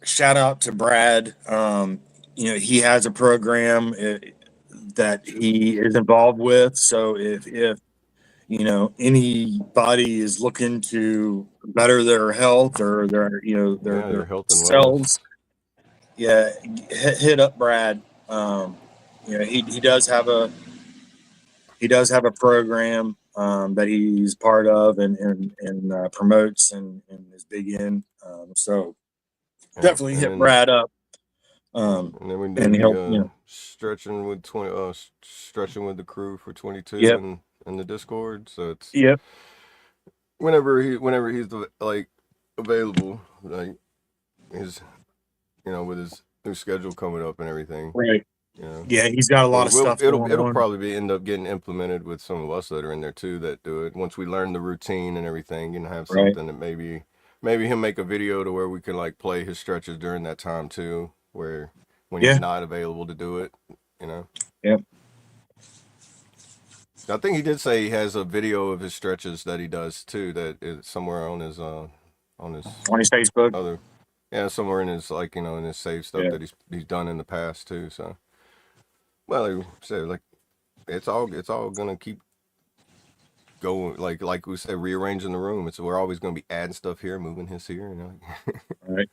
shout out to Brad. He has a program that he is involved with. So if anybody is looking to better their health or Yeah, their your health and wellness. selves, yeah, hit up Brad. He does have a program that he's part of and promotes and is big in. So Yeah, definitely hit Brad up. and then we do And the he'll stretching with stretching with the crew for 22 yep, and in the Discord. So it's yep, whenever he's like available, like his with his new schedule coming up and everything. right. You know. Yeah, he's got a lot of stuff going It'll on. probably end up getting implemented with some of us that are in there too that do it. Once we learn the routine and everything, and have Right. something that maybe he'll make a video to where we can like play his stretches during that time too, where when he's Yeah. not available to do it, you know. Yep. I think he did say he has a video of his stretches that he does too, that is somewhere on his On his Facebook. other somewhere in his like in his save stuff Yeah. that he's done in the past too. So well, like I said, like it's all gonna keep going, like we said, rearranging the room. We're always gonna be adding stuff here, moving his here, you know. Right.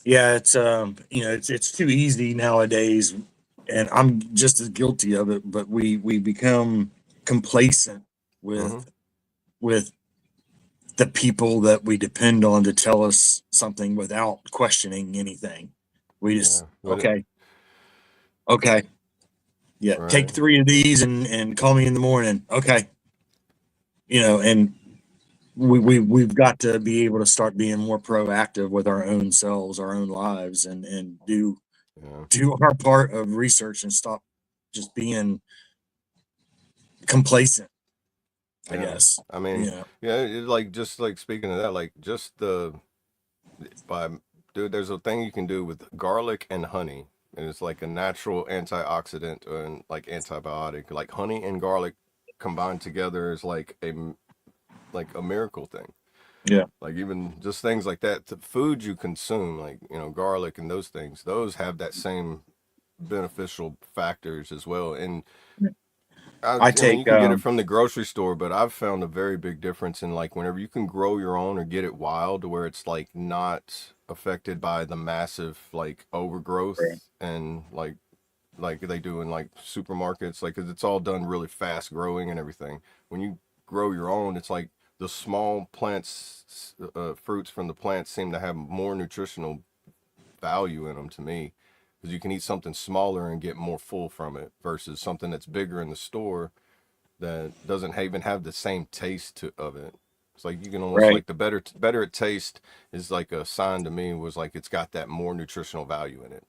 Yeah, it's too easy nowadays, and I'm just as guilty of it. But we become complacent Mm-hmm. with the people that we depend on to tell us something without questioning anything. We just Yeah. okay, yeah. Take Right. 3 of these and call me in the morning. Okay, and we've got to be able to start being more proactive with our own selves, our own lives, and do Yeah. our part of research and stop just being complacent, I Yeah. guess. I mean, like just like speaking of that, like just by dude, there's a thing you can do with garlic and honey, and it's like a natural antioxidant and like antibiotic. Like honey and garlic combined together is like a miracle thing. Yeah. Like even just things like that, the food you consume, like garlic and those things, those have that same beneficial factors as well. And I I mean, you take can get it from the grocery store, but I've found a very big difference in like whenever you can grow your own or get it wild to where it's like not affected by the massive like right. overgrowth and like they do in like supermarkets, like 'cause it's all done really fast growing and everything. When you grow your own, it's like the small plants, fruits from the plants seem to have more nutritional value in them to me, because you can eat something smaller and get more full from it versus something that's bigger in the store that doesn't even have the same taste of it. It's like you can almost Right. like the better it tastes is like a sign to me, was like it's got that more nutritional value in it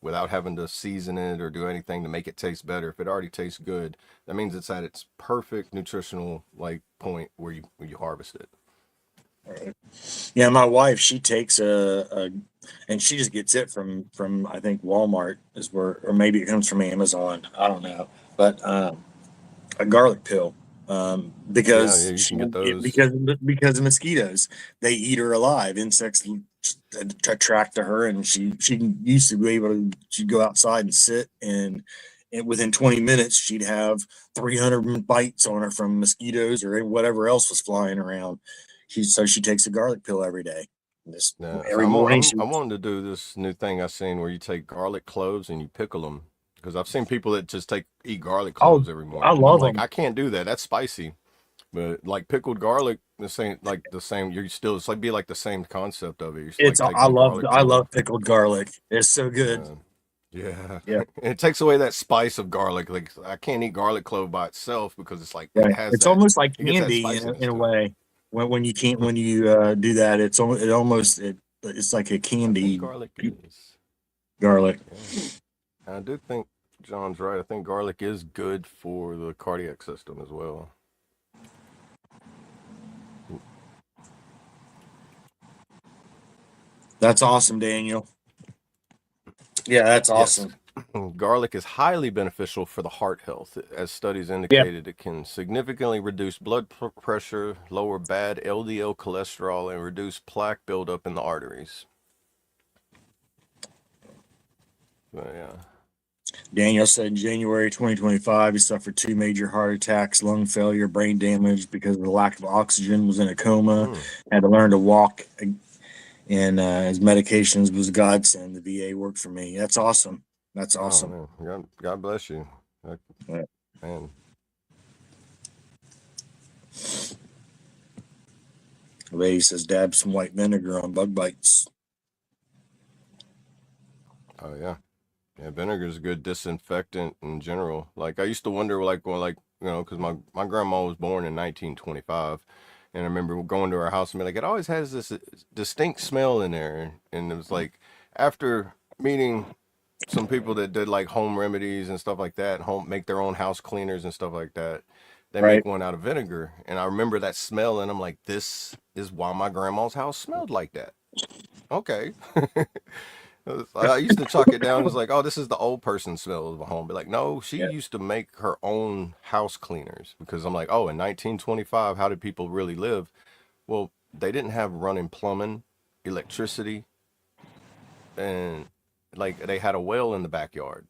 without having to season it or do anything to make it taste better. If it already tastes good, that means it's at its perfect nutritional like point where you harvest it. Yeah, my wife, she takes and she just gets it from I think Walmart is where, or maybe it comes from Amazon. I don't know, but a garlic pill, Yeah, yeah, because you can get those. because of mosquitoes. They eat her alive. Insects attract to her, and she used to be able to. She'd go outside and sit, and within 20 minutes she'd have 300 bites on her from mosquitoes or whatever else was flying around. She takes a garlic pill every day. This Yeah, so every morning she. I wanted to do this new thing I seen where you take garlic cloves and you pickle them, because I've seen people that just eat garlic Oh, cloves every I morning, and I'm love like, them. I can't do that. That's spicy. But like pickled garlic, the same. You're still, it's like be like the same concept of it. You're It's like taking a garlic I clove. love pickled garlic. It's so good. Yeah, Yeah, and it takes away that spice of garlic. Like I can't eat garlic clove by itself because it's like it right. has It's that. almost like It gets that candy spiciness in a to it. way. When you can't when you do that, it's like a I think candy garlic is. garlic. Yeah, and I do think John's right. I think garlic is good for the cardiac system as well. That's awesome, Daniel. Yeah, that's Yes. awesome. Garlic is highly beneficial for the heart health. As studies Yeah, indicated, it can significantly reduce blood pressure, lower bad LDL cholesterol, and reduce plaque buildup in the arteries. But yeah. Daniel said in January 2025 he suffered two major heart attacks, lung failure, brain damage because of the lack of oxygen. Was in a coma, Mm. had to learn to walk, and his medications was a godsend. The VA worked for me. That's awesome. That's Oh awesome. man, God bless you. That- Yeah. Man, The lady says dab some white vinegar on bug bites. oh yeah. Yeah, vinegar is a good disinfectant in general. Like I used to wonder, like, well, like because my grandma was born in 1925, and I remember going to her house and be like, it always has this distinct smell in there, and it was like after meeting some people that did like home remedies and stuff like that, home make their own house cleaners and stuff like that. They make Right. one out of vinegar, and I remember that smell, and I'm like, this is why my grandma's house smelled like that. Okay. I used to chalk it down as like, oh, this is the old person smell of a home. But like, no, she Yeah. used to make her own house cleaners, because I'm like, oh, in 1925, how did people really live? Well, they didn't have running plumbing, electricity, and like they had a well in the backyard.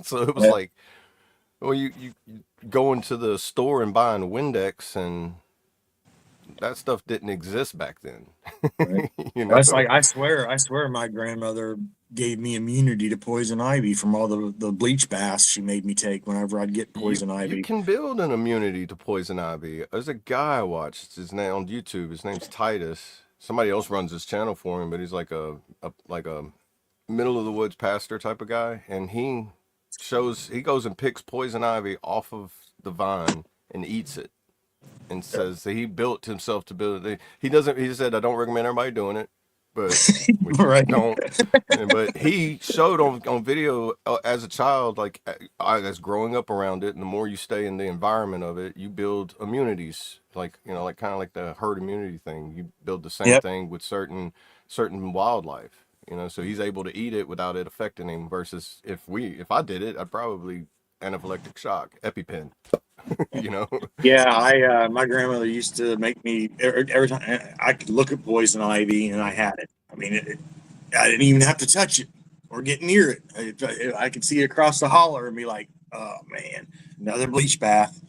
So it was Yeah. like, well, you go into the store and buying Windex, and that stuff didn't exist back then. Right. You know? That's like I swear my grandmother gave me immunity to poison ivy from all the bleach baths she made me take whenever I'd get poison You ivy. can build an immunity to poison ivy. There's a guy I watched his name on YouTube. His name's Titus. Somebody else runs his channel for him, but he's like a middle of the woods pastor type of guy, and he goes and picks poison ivy off of the vine and eats it, and says that he built himself to build it. He doesn't. He said, I don't recommend everybody doing it, but which Right. don't. But he showed on video as a child, like as growing up around it, and the more you stay in the environment of it, you build immunities. Like like kind of like the herd immunity thing. You build the same Yep. thing with certain wildlife. So he's able to eat it without it affecting him. Versus if I did it, I'd probably anaphylactic shock, EpiPen. you know. Yeah, I my grandmother used to make me every time I could look at poison ivy and I had it. I mean, I didn't even have to touch it or get near it. I could see it across the holler and be like, "Oh man, another bleach bath."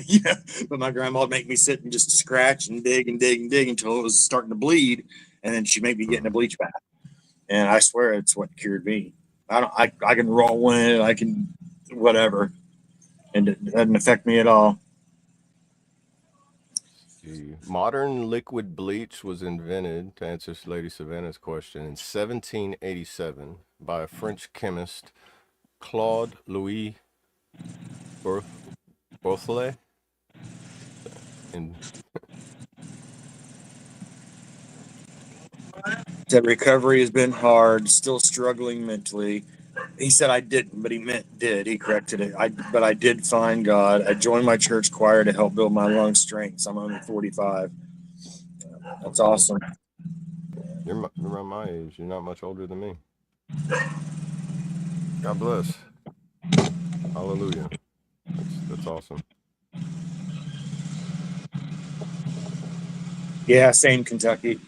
Yeah, but my grandma would make me sit and just scratch and dig and dig and dig until it was starting to bleed, and then she'd make me get in a bleach bath. And I swear it's what cured me. I don't. I can roll in it. I can, whatever, and it doesn't affect me at all. see. Modern liquid bleach was invented, to answer Lady Savannah's question, in 1787 by a French chemist, Claude Louis Berthollet. And Said recovery has been hard, still struggling mentally. He said I didn't, but he meant did. He corrected it. But I did find God. I joined my church choir to help build my lung strength. I'm only 45. That's awesome. you're around my age. You're not much older than me. God bless. Hallelujah. That's awesome. Yeah, same Kentucky.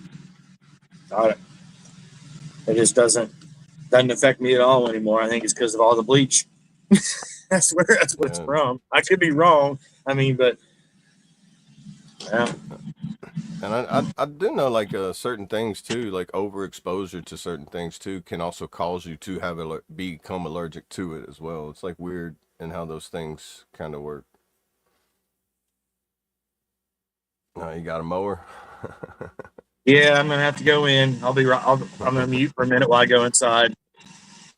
It just doesn't affect me at all anymore. I think it's because of all the bleach. That's what it's Yeah. from. I could be wrong. I mean, but yeah. And I do know like certain things too, like overexposure to certain things too, can also cause you to have become allergic to it as well. It's like weird in how those things kind of work. You got a mower? Yeah, I'm gonna have to go in. I'll be right. I'm gonna mute for a minute while I go inside.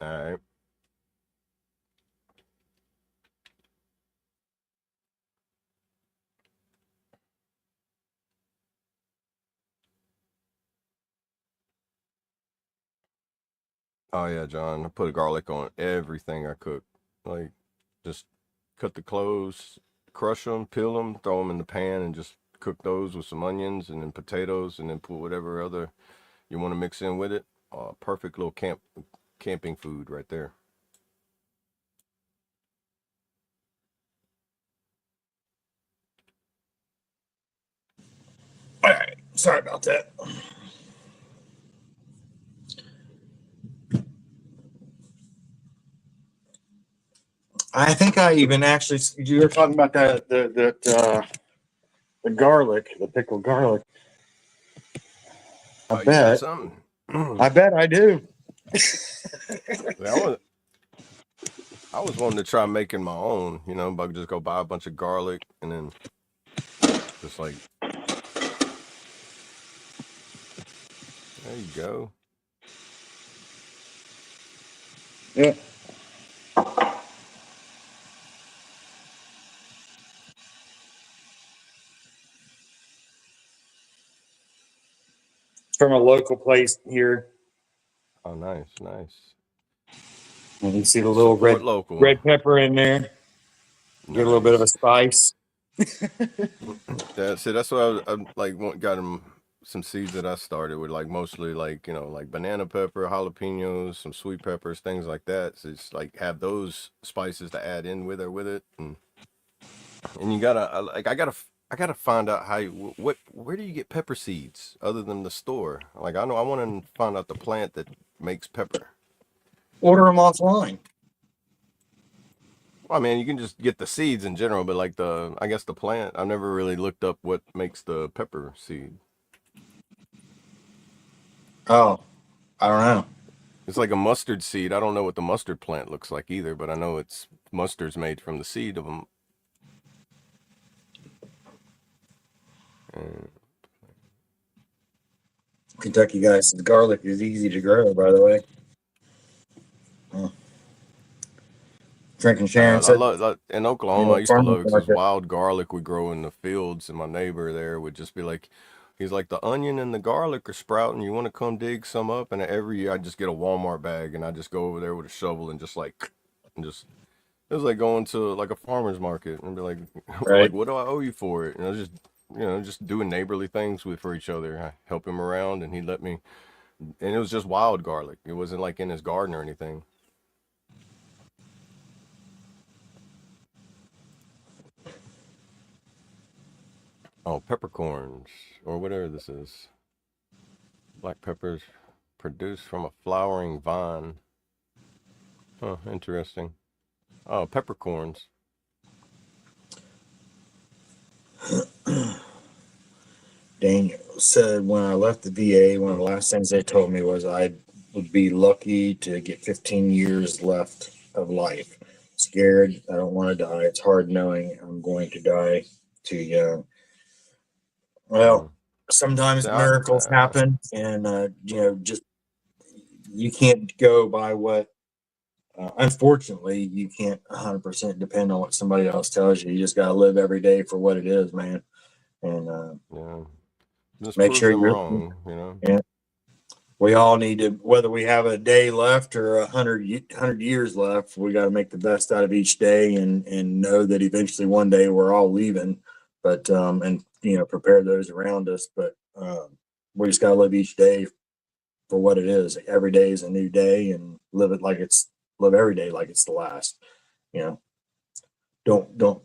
All right. Oh yeah, John. I put garlic on everything I cook. Like, just cut the cloves, crush them, peel them, throw them in the pan, and just cook those with some onions and then potatoes, and then put whatever other you want to mix in with it. Perfect little camping food right there. All right. Sorry about that. I think I even actually you were talking about the garlic, the pickled garlic. I Oh, you got bet. something? I bet I do. Yeah, I was wanting to try making my own, but just go buy a bunch of garlic and then just like, there you go. Yeah. From a local place here. Oh, nice, nice. And you see the little Support local. red pepper in there. Get a little bit of a Nice. spice. That's what I like. Got him some seeds that I started with, like mostly like like banana pepper, jalapenos, some sweet peppers, things like that. So it's like have those spices to add in with it, and you gotta I gotta find out how where do you get pepper seeds other than the store? Like I want to find out the plant that makes pepper. Order them offline. Well, I mean, you can just get the seeds in general, but like I guess the plant, I've never really looked up what makes the pepper seed. Oh, I don't know. It's like a mustard seed. I don't know what the mustard plant looks like either, but I know it's mustard's made from the seed of them. Kentucky guys, the garlic is easy to grow, by the way. Frank and Sharon I said, love in Oklahoma. I used to love it because farmers this wild garlic would grow in the fields, and my neighbor there would just be like, he's like, the onion and the garlic are sprouting. You want to come dig some up? And every year I just get a Walmart bag and I just go over there with a shovel and just it was like going to like a farmer's market and be like, right? like, what do I owe you for it? And I was just doing neighborly things for each other. I help him around and he let me, and it was just wild garlic. It wasn't like in his garden or anything. Oh, peppercorns or whatever this is. Black peppers produced from a flowering vine. Huh, interesting. Oh, peppercorns. Daniel said, when I left the VA, one of the last things they told me was I would be lucky to get 15 years left of life. Scared. I don't want to die. It's hard knowing I'm going to die too young. Well, sometimes So miracles happen, and just you can't go by what. Unfortunately, you can't 100% depend on what somebody else tells you. You just got to live every day for what it is, man, and yeah, just make prove sure them you're. wrong, you know. Yeah, we all need to, whether we have a day left or 100 years left, we got to make the best out of each day, and know that eventually one day we're all leaving, but and prepare those around us. But we just got to live each day for what it is. Every day is a new day, and live every day like it's the last. You know, don't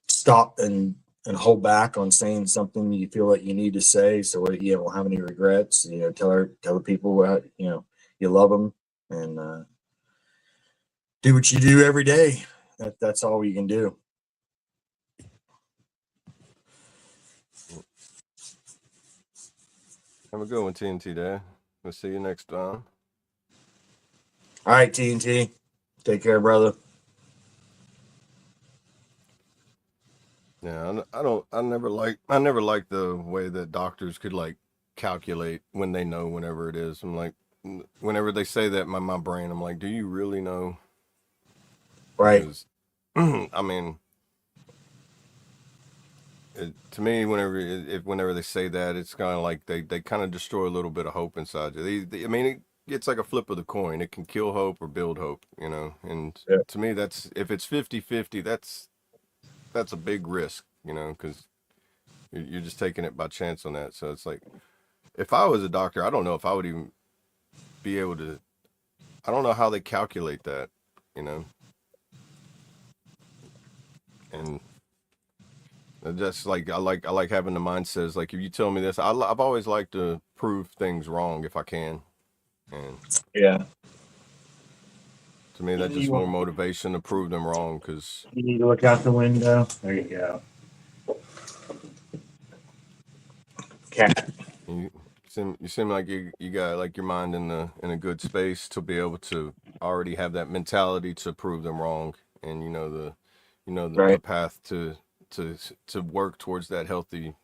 stop and hold back on saying something you feel like you need to say, so you don't have any regrets. Tell the people what you love them, and do what you do every day. That's all you can do. Have a good one, TNT Dad. We'll see you next time. All right, TNT, take care, brother. Yeah, I never liked the way that doctors could like calculate when they know whenever it is. I'm like, whenever they say that, my brain, I'm like, do you really know? Right. Because, I mean, to me, whenever they say that, it's kind of like they kind of destroy a little bit of hope inside you. I mean, it's like a flip of the coin. It can kill hope or build hope, you know. And Yeah. to me, that's if it's 50-50, that's a big risk, you know, because you're just taking it by chance on that. So it's like, if I was a doctor, I don't know if I would even be able to. I don't know how they calculate that, you know. And that's like I like having the mindset is like if you tell me this, I've always liked to prove things wrong if I can, and Yeah. to me that's just more motivation to prove them wrong because You need to look out the window. There you go. Cat. you seem like you got like your mind in a good space to be able to already have that mentality to prove them wrong, and the Right. path to to work towards that healthy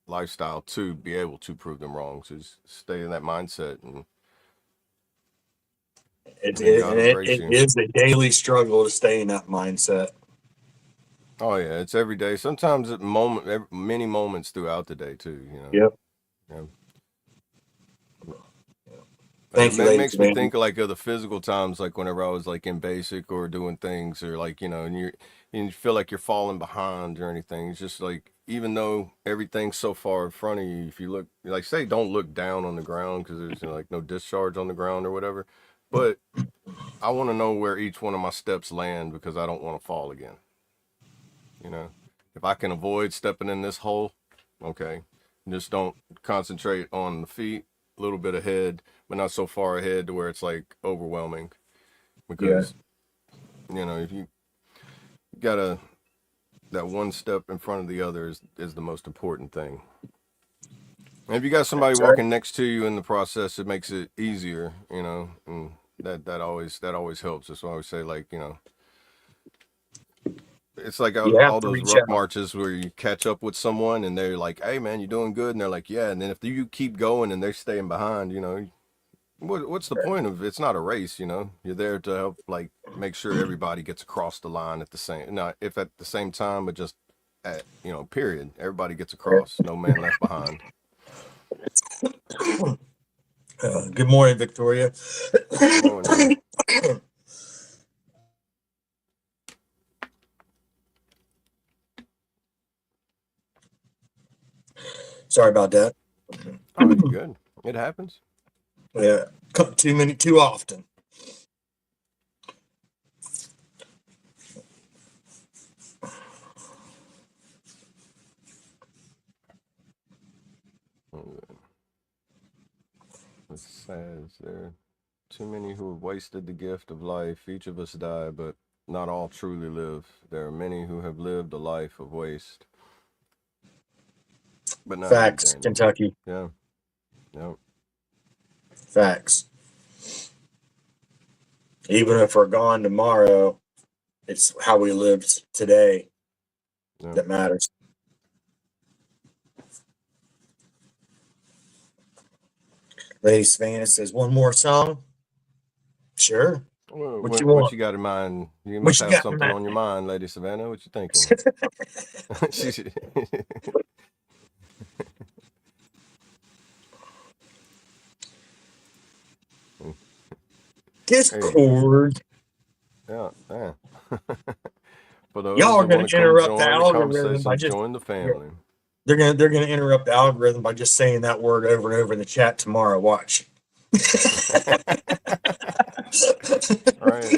lifestyle to be able to prove them wrong. So just stay in that mindset, It, and then it, God and will it, grace it you. is a daily struggle to stay in that mindset. Oh yeah, it's every day. Sometimes many moments throughout the day too. Yep. Yeah. Like it Thank you, ladies makes and me gentlemen. think like of the physical times, like whenever I was like in basic or doing things, or like and you feel like you're falling behind or anything. It's just like even though everything's so far in front of you, if you look like say don't look down on the ground because there's like no discharge on the ground or whatever, but I want to know where each one of my steps land because I don't want to fall again. You know, if I can avoid stepping in this hole, okay, just don't concentrate on the feet, a little bit ahead, but not so far ahead to where it's like overwhelming. Yeah. Because if you gotta that one step in front of the other is the most important thing. And if you got somebody That's right. walking next to you in the process, it makes it easier. And that always helps. That's why I always say like it's like You have all to those reach ruck out. marches where you catch up with someone and they're like, "Hey, man, you're doing good," and they're like, "Yeah," and then if you keep going and they're staying behind, what's the point of it's not a race? You're there to help like make sure everybody gets across the line at the same, not if at the same time, but just at period, everybody gets across, no man left behind. Good morning, Victoria. Good morning. Sorry about that. Oh, you good? It happens. Yeah, too often. It says there are too many who have wasted the gift of life. Each of us die, but not all truly live. There are many who have lived a life of waste. But not you, Facts, Daniel. Kentucky. Yeah. Yep. Facts. Even if we're gone tomorrow, it's how we lived today Yep. that matters. Lady Savannah says, one more song? Sure. Well, What you what want? you got in mind? You What must you have got in something mind? on your mind, Lady Savannah. What you thinking? She- hey, Discord. yeah. For Y'all those are that going want to to come interrupt the join the algorithm by conversation, just join the family. they're gonna interrupt the algorithm by just saying that word over and over in the chat tomorrow. Watch. All right.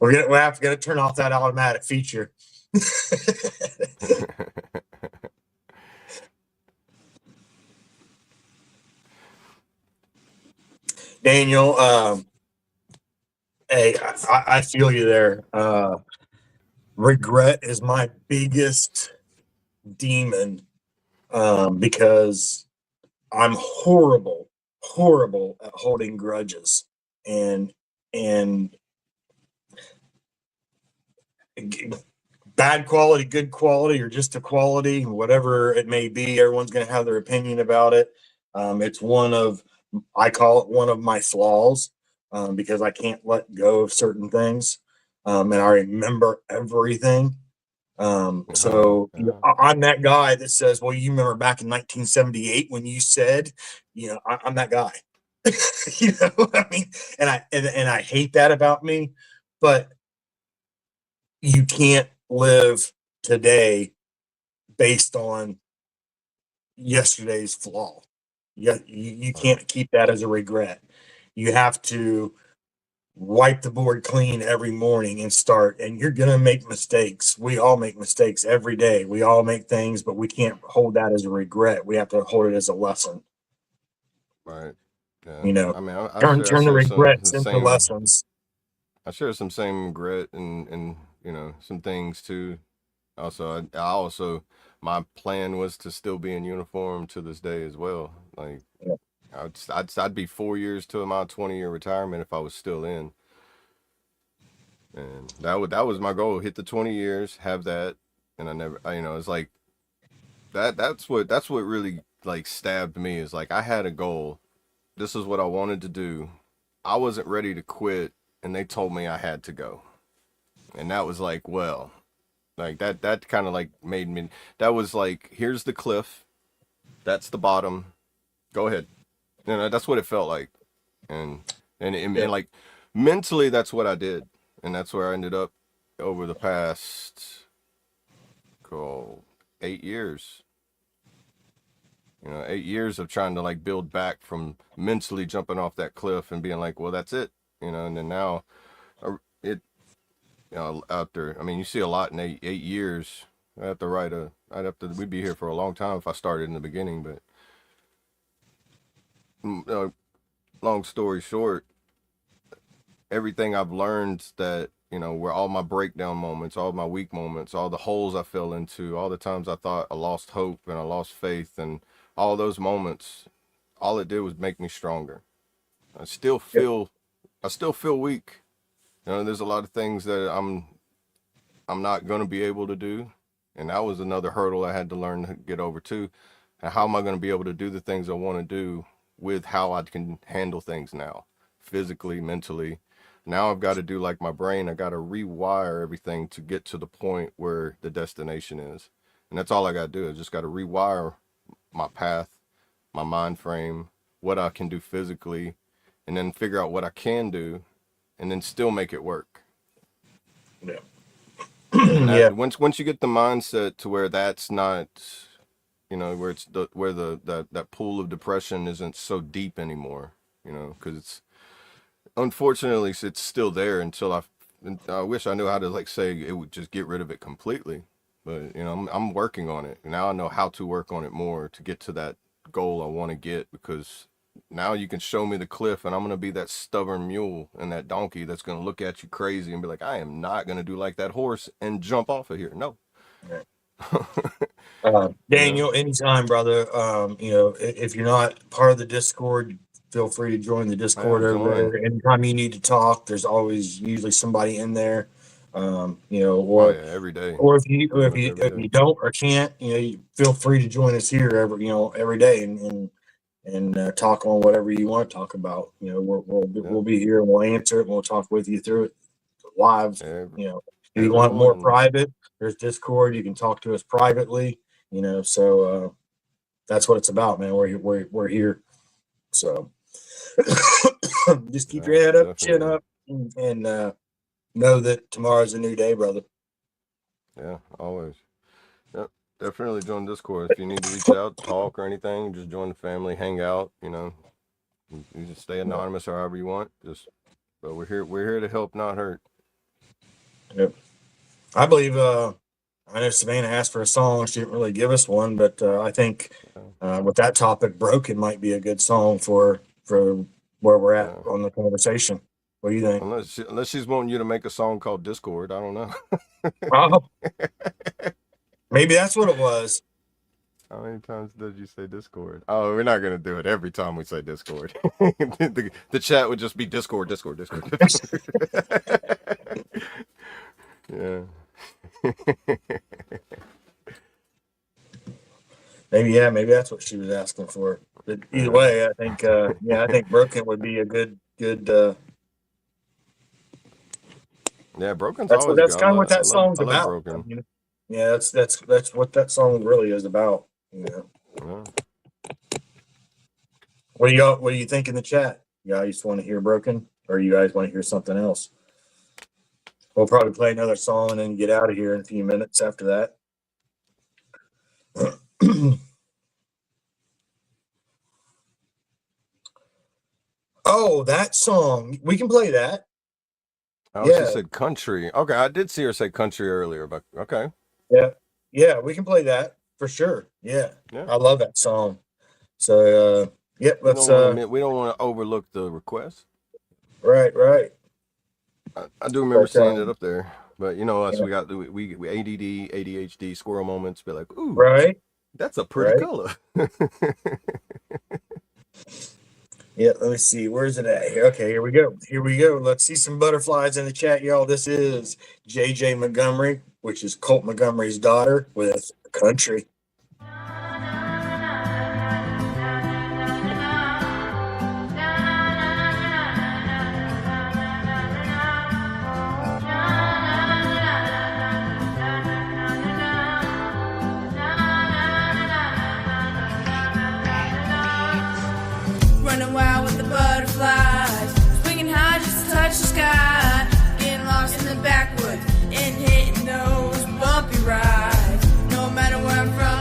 We're have to turn off that automatic feature. Daniel, hey, I feel you there. Regret is my biggest demon, because I'm horrible at holding grudges, and and bad quality, good quality, or just a quality, whatever it may be. Everyone's going to have their opinion about it. It's I call it one of my flaws, because I can't let go of certain things, and I remember everything. So Yeah. I'm that guy that says, well, you remember back in 1978 when you said, I'm that guy. I mean, and I hate that about me, but you can't live today based on yesterday's flaw. You All right. can't keep that as a regret. You have to wipe the board clean every morning and start, and you're going to make mistakes. We all make mistakes every day. We all make things, but we can't hold that as a regret. We have to hold it as a lesson. Right. Yeah. You know, I mean, I turn the share some regrets the into same. lessons. I share some same regret and some things too. Also, I also my plan was to still be in uniform to this day as well. Like Yeah. I'd be 4 years to my 20-year retirement if I was still in, and that was my goal. Hit the 20 years, have that, and it's like that's what really like stabbed me is like I had a goal. This is what I wanted to do. I wasn't ready to quit, and they told me I had to go, and that was like, well, like that kind of like made me. That was like, here's the cliff, that's the bottom. Go ahead. That's what it felt like, and Yeah. and like mentally, that's what I did, and that's where I ended up over the past, 8 years. 8 years of trying to like build back from mentally jumping off that cliff and being like, well, that's it, and then now, it, out there. I mean, you see a lot in 8 years. We'd be here for a long time if I started in the beginning, but long story short, everything I've learned that, where all my breakdown moments, all my weak moments, all the holes I fell into, all the times I thought I lost hope and I lost faith, and all those moments, all it did was make me stronger. I still Yeah. feel, I still feel weak. There's a lot of things that I'm not going to be able to do, and that was another hurdle I had to learn to get over too. And how am I going to be able to do the things I want to do with how I can handle things now, physically, mentally? Now I've got to do like my brain. I got to rewire everything to get to the point where the destination is, and that's all I got to do. I just got to rewire my path, my mind frame, what I can do physically, and then figure out what I can do, and then still make it work. Yeah. And Yeah. that once you get the mindset to where that's not, where it's where that pool of depression isn't so deep anymore, because it's, unfortunately, it's still there until I wish I knew how to like say it would just get rid of it completely, but I'm working on it now. I know how to work on it more to get to that goal I want to get, because now you can show me the cliff and I'm going to be that stubborn mule and that donkey that's going to look at you crazy and be like, I am not going to do like that horse and jump off of here. No. you know Daniel, anytime, brother. If you're not part of the Discord, feel free to join the yeah, Discord over join. there. Anytime you need to talk, there's always usually somebody in there. Oh yeah, every day, or pretty if much you every if day. you don't or can't, you feel free to join us here every day, and and talk on whatever you want to talk about. You know, we'll be here and we'll answer it. And we'll talk with you through it live. Every, You know, if you every want more morning. private, there's Discord. You can talk to us privately. You know, so that's what it's about, man. We're here. So just keep your head up, chin Definitely. up, and know that tomorrow's a new day, brother. Yeah, always. Yep. Definitely join Discord. If you need to reach out, talk, or anything, just join the family, hang out. You know, you just stay anonymous or however you want. But we're here to help, not hurt. Yep. I believe I know Savannah asked for a song. She didn't really give us one, but I think with that topic, "Broken" might be a good song for where we're at on the conversation. What do you think? Unless she's wanting you to make a song called Discord, I don't know. Oh, maybe that's what it was. How many times did you say Discord? Oh, we're not gonna do it every time we say Discord. The chat would just be Discord, Discord, Discord. Yeah. Maybe that's what she was asking for. But either way, I think I think "Broken" would be a good. Yeah, Broken's That's always that's good. kind of what that I song's love about. Broken. I mean, yeah, that's what that song really is about. You know. Yeah. What do you think in the chat? You guys want to hear "Broken" or you guys want to hear something else? We'll probably play another song and then get out of here in a few minutes after that. Oh, that song. We can play that. Oh, Yeah. she said country. Okay, I did see her say country earlier, but okay. Yeah, we can play that for sure. Yeah. Yeah. I love that song. So let's we don't want to overlook the request. right. I do remember But, seeing it up there, but you know us, yeah. we got we ADD, ADHD, squirrel moments. Be like, ooh, Right. that's a pretty Right. color. Yeah, let me see. Where's it at? Okay, here we go. Let's see some butterflies in the chat, y'all. This is JJ Montgomery, which is Colt Montgomery's daughter, with "Country." Running wild with the butterflies, swinging high just to touch the sky, getting lost in the backwoods and hitting those bumpy rides. No matter where I'm from,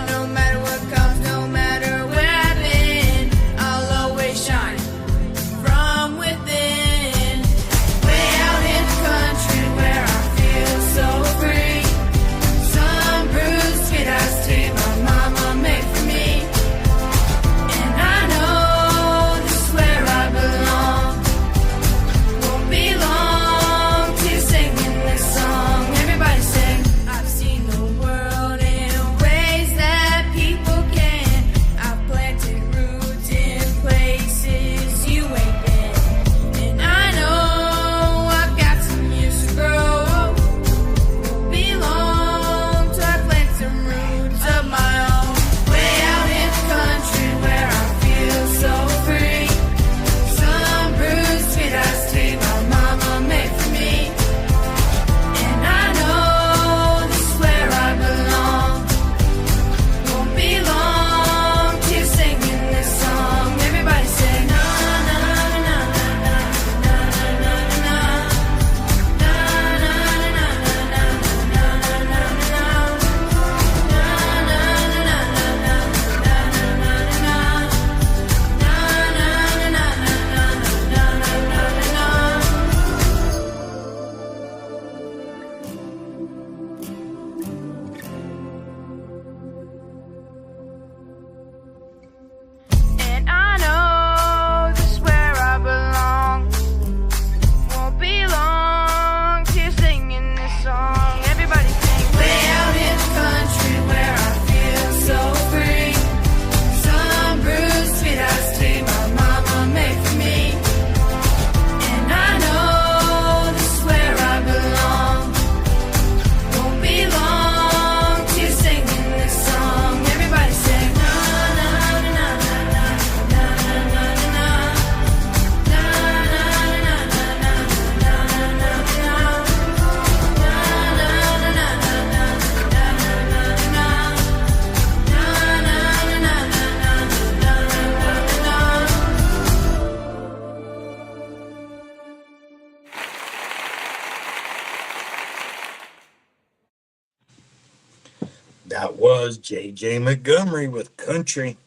was J.J. Montgomery with Country.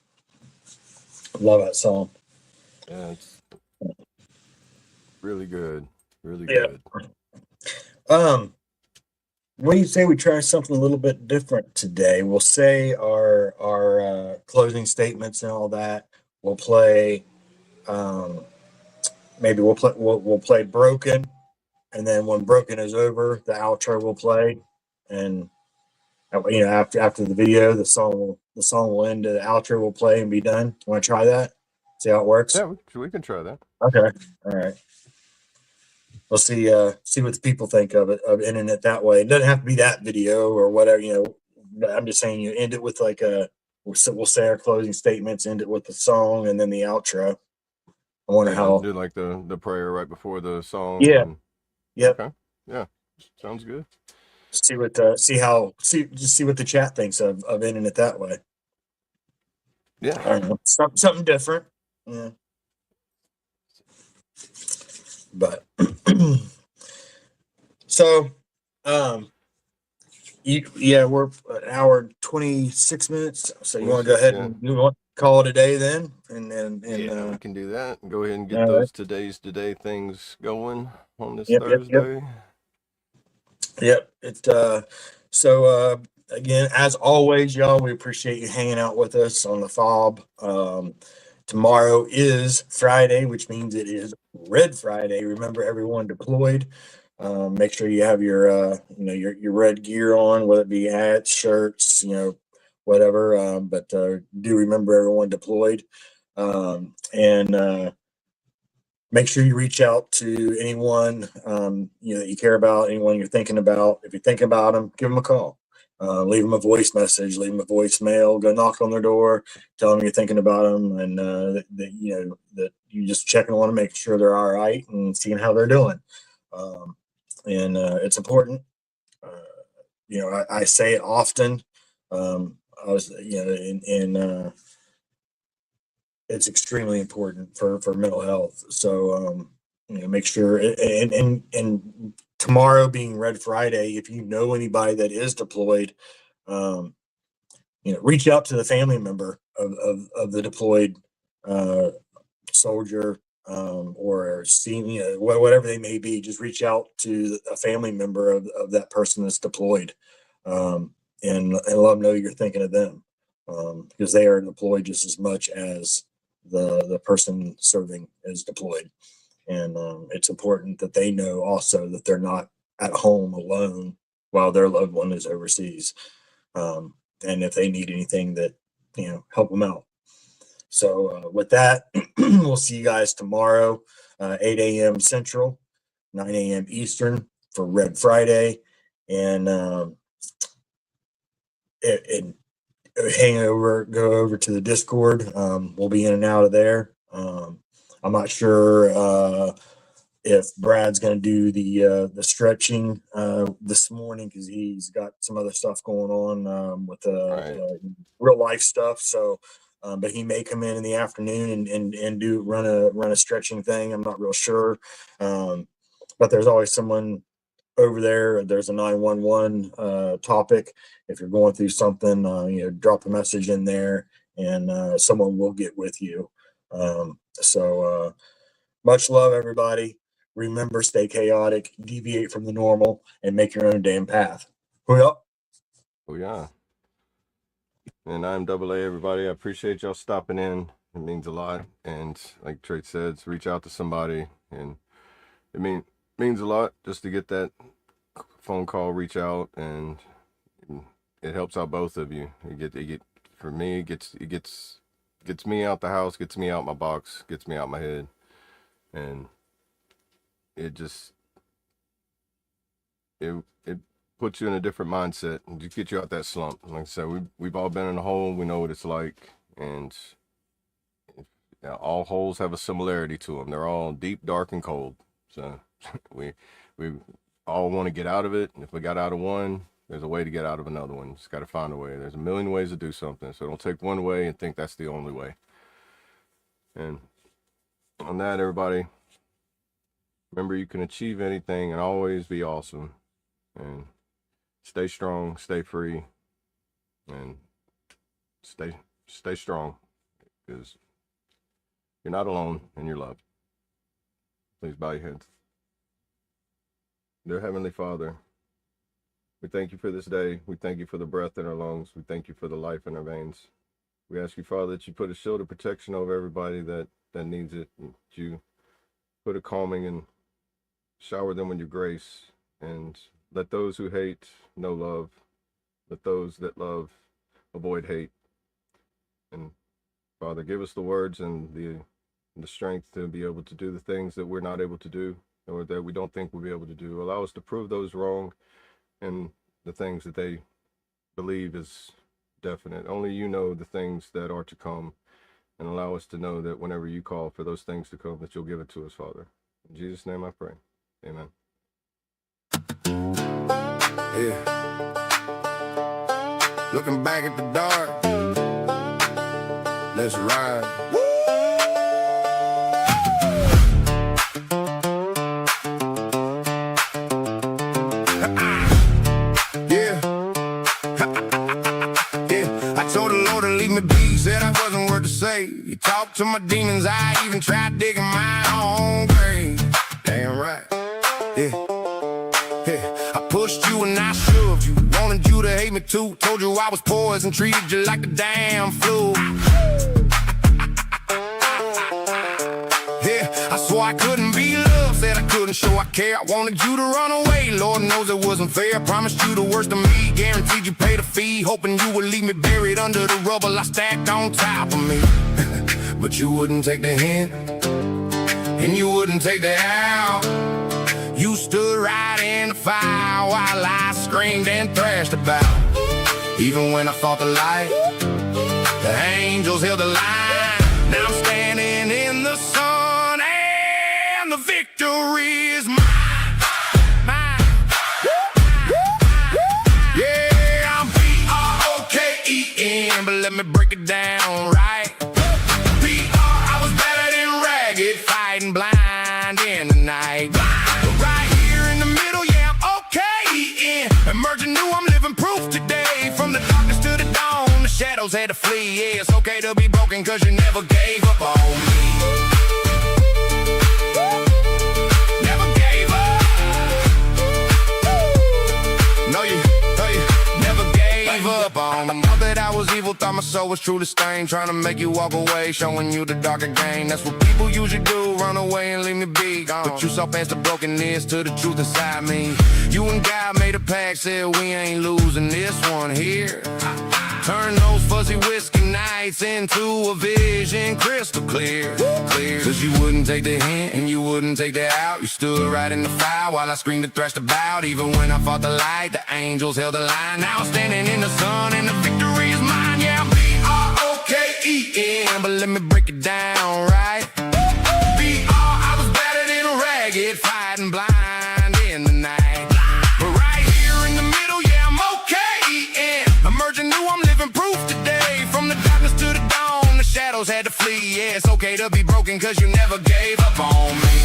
Love that song. Yeah, it's really good. Really Yeah. good. What do you say we try something a little bit different today? We'll say our closing statements and all that. We'll play. Maybe we'll play Broken, and then when Broken is over, the outro will play, and after the video, the song will end. The outro will play and be done. Want to try that? See how it works? Yeah, we can try that. Okay. All right. We'll see what the people think of ending it that way. It doesn't have to be that video or whatever. But I'm just saying you end it with we'll say our closing statements, end it with the song, and then the outro. I wonder Yeah, how. do like the prayer right before the song. Yeah. And, Yep. okay. Yeah, sounds good. See what just see what the chat thinks of ending it that way. Yeah. I don't know, something different. Yeah. But so, we're an hour and 26 minutes. So you want to go 26, ahead yeah. and you want to call it a day then, and Yeah, we can do that. Go ahead and get all right. those today things going on this Yep. Thursday. Yep. So again, as always, y'all, we appreciate you hanging out with us on the FOB. Tomorrow is Friday, which means it is Red Friday. Remember, everyone deployed. Make sure you have your red gear on, whether it be hats, shirts, whatever. But do remember everyone deployed. And make sure you reach out to anyone that you care about, anyone you're thinking about. If you're thinking about them, give them a call. Leave them a voice message, leave them a voicemail, go knock on their door, tell them you're thinking about them, and that you just checking on them, making sure they're all right, and seeing how they're doing. And it's important. I say it often. I was, and it's extremely important for mental health. So make sure, and tomorrow being Red Friday, if you know anybody that is deployed, reach out to the family member of the deployed soldier, or senior, whatever they may be. Just reach out to a family member of that person that's deployed, and let them know you're thinking of them, because they are deployed just as much as the person serving is deployed. And it's important that they know also that they're not at home alone while their loved one is overseas. And if they need anything, that help them out. So with that, we'll see you guys tomorrow, 8 a.m. Central, 9 a.m. Eastern for Red Friday, and go over to the Discord. We'll be in and out of there. I'm not sure if Brad's going to do the stretching this morning, because he's got some other stuff going on with Right. real life stuff. So, but he may come in the afternoon and do run a stretching thing. I'm not real sure, but there's always someone over there. There's a 911 topic. If you're going through something, drop a message in there, and someone will get with you. So much love, everybody. Remember, stay chaotic, deviate from the normal, and make your own damn path. Well, Oh, yeah. And I'm AA, everybody. I appreciate y'all stopping in. It means a lot. And like Trey says, reach out to somebody. And it means a lot just to get that phone call, reach out, and it helps out both of you. For me, it gets me out the house, gets me out my box, gets me out my head. And it just it puts you in a different mindset and just get you out that slump. Like I said, we've all been in a hole. We know what it's like, and all holes have a similarity to them. They're all deep, dark, and cold. So we all want to get out of it. And if we got out of one, there's a way to get out of another one. Just got to find a way. There's a million ways to do something. So don't take one way and think that's the only way. And on that, everybody, remember you can achieve anything and always be awesome. And stay strong, stay free, and stay strong, because you're not alone and you're loved. Please bow your heads. Dear Heavenly Father, we thank you for this day. We thank you for the breath in our lungs. We thank you for the life in our veins. We ask you, Father, that you put a shield of protection over everybody that needs it. And that you put a calming and shower them with your grace. And let those who hate know love. Let those that love avoid hate. And Father, give us the words and the strength to be able to do the things that we're not able to do, or that we don't think we'll be able to do. Allow us to prove those wrong, and the things that they believe is definite. Only you know the things that are to come, and allow us to know that whenever you call for those things to come, that you'll give it to us, Father. In Jesus' name I pray. Amen. Yeah. Looking back at the dark, let's ride. Yeah. Yeah. I told the Lord to leave me be, said I wasn't worth to say. You talked to my demons, I even tried digging my own grave. Damn right. Yeah. Yeah. I pushed you and I shoved you, wanted you to hate me too. Told you I was poison, treated you like the damn flu. Yeah, I swore I couldn't be loved, said I couldn't show I care. I wanted you to run away, Lord knows it wasn't fair. Promised you the worst of me, guaranteed you paid a fee, hoping you would leave me buried under the rubble I stacked on top of me. But you wouldn't take the hint, and you wouldn't take the out. You stood right in the fire while I screamed and thrashed about. Even when I fought the light, the angels held the line. Now I'm standing in the sun and the victory is mine. Mine. Yeah, I'm B-R-O-K-E-N, but let me break it down right. B-R, I was better than ragged, fighting blind in the night. Emerging new, I'm living proof today. From the darkness to the dawn, the shadows had to flee. Yeah, it's okay to be broken, cause you never gave up on me. Never gave up. No, you never gave up on me. Thought that I was evil, thought my soul was truly stained. Trying to make you walk away, showing you the darker game. That's what people usually do, run away and leave me be gone. But you saw past the brokenness to the truth inside me. You and God made a pact, said we ain't losing this one here. Turn those fuzzy whiskey nights into a vision crystal clear. Cause you wouldn't take the hint and you wouldn't take the out. You stood right in the fire while I screamed and thrashed about. Even when I fought the light, the angels held the line. Now I'm standing in the sun and the victory is mine. Yeah, I'm B-R-O-K-E-N, but let me break it down right. B-R, I was better than ragged, fighting blind in the night. Emerging new, I'm living proof today. From the darkness to the dawn, the shadows had to flee. Yeah, it's okay to be broken, cause you never gave up on me.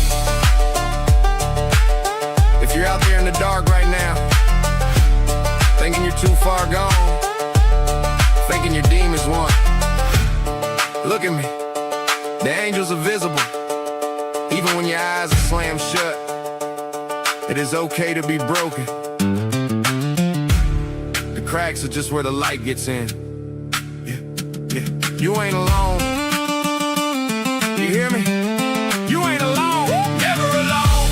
If you're out there in the dark right now, thinking you're too far gone, thinking your demons won, look at me, the angels are visible. Even when your eyes are slammed shut, it is okay to be broken. Cracks are just where the light gets in. Yeah. You ain't alone. You hear me? You ain't alone. Never alone.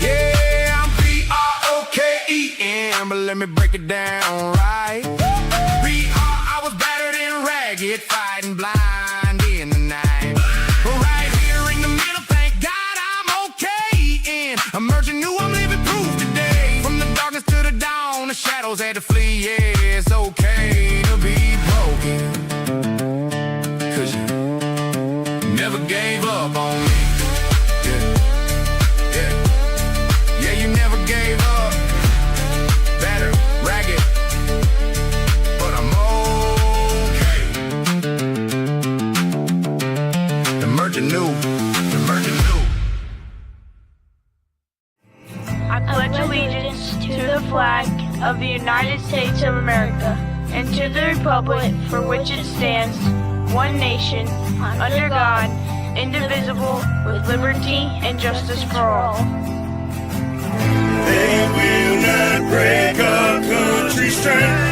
Yeah, I'm B-R-O-K-E-N, but let me break it down right. B-R, I was better than ragged, fighting blind in the night. Emerging new, I'm living proof today. From the darkness to the dawn, the shadows had to flee. Yeah, it's okay to be broken, cause you never gave up on me. Yeah, you never gave up. Better, ragged, but I'm okay. Emerging new, emerging new. I pledge allegiance to the flag of the United States of America and to the republic for which it stands, one nation, under God, indivisible, with liberty and justice for all. They will not break our country's strength.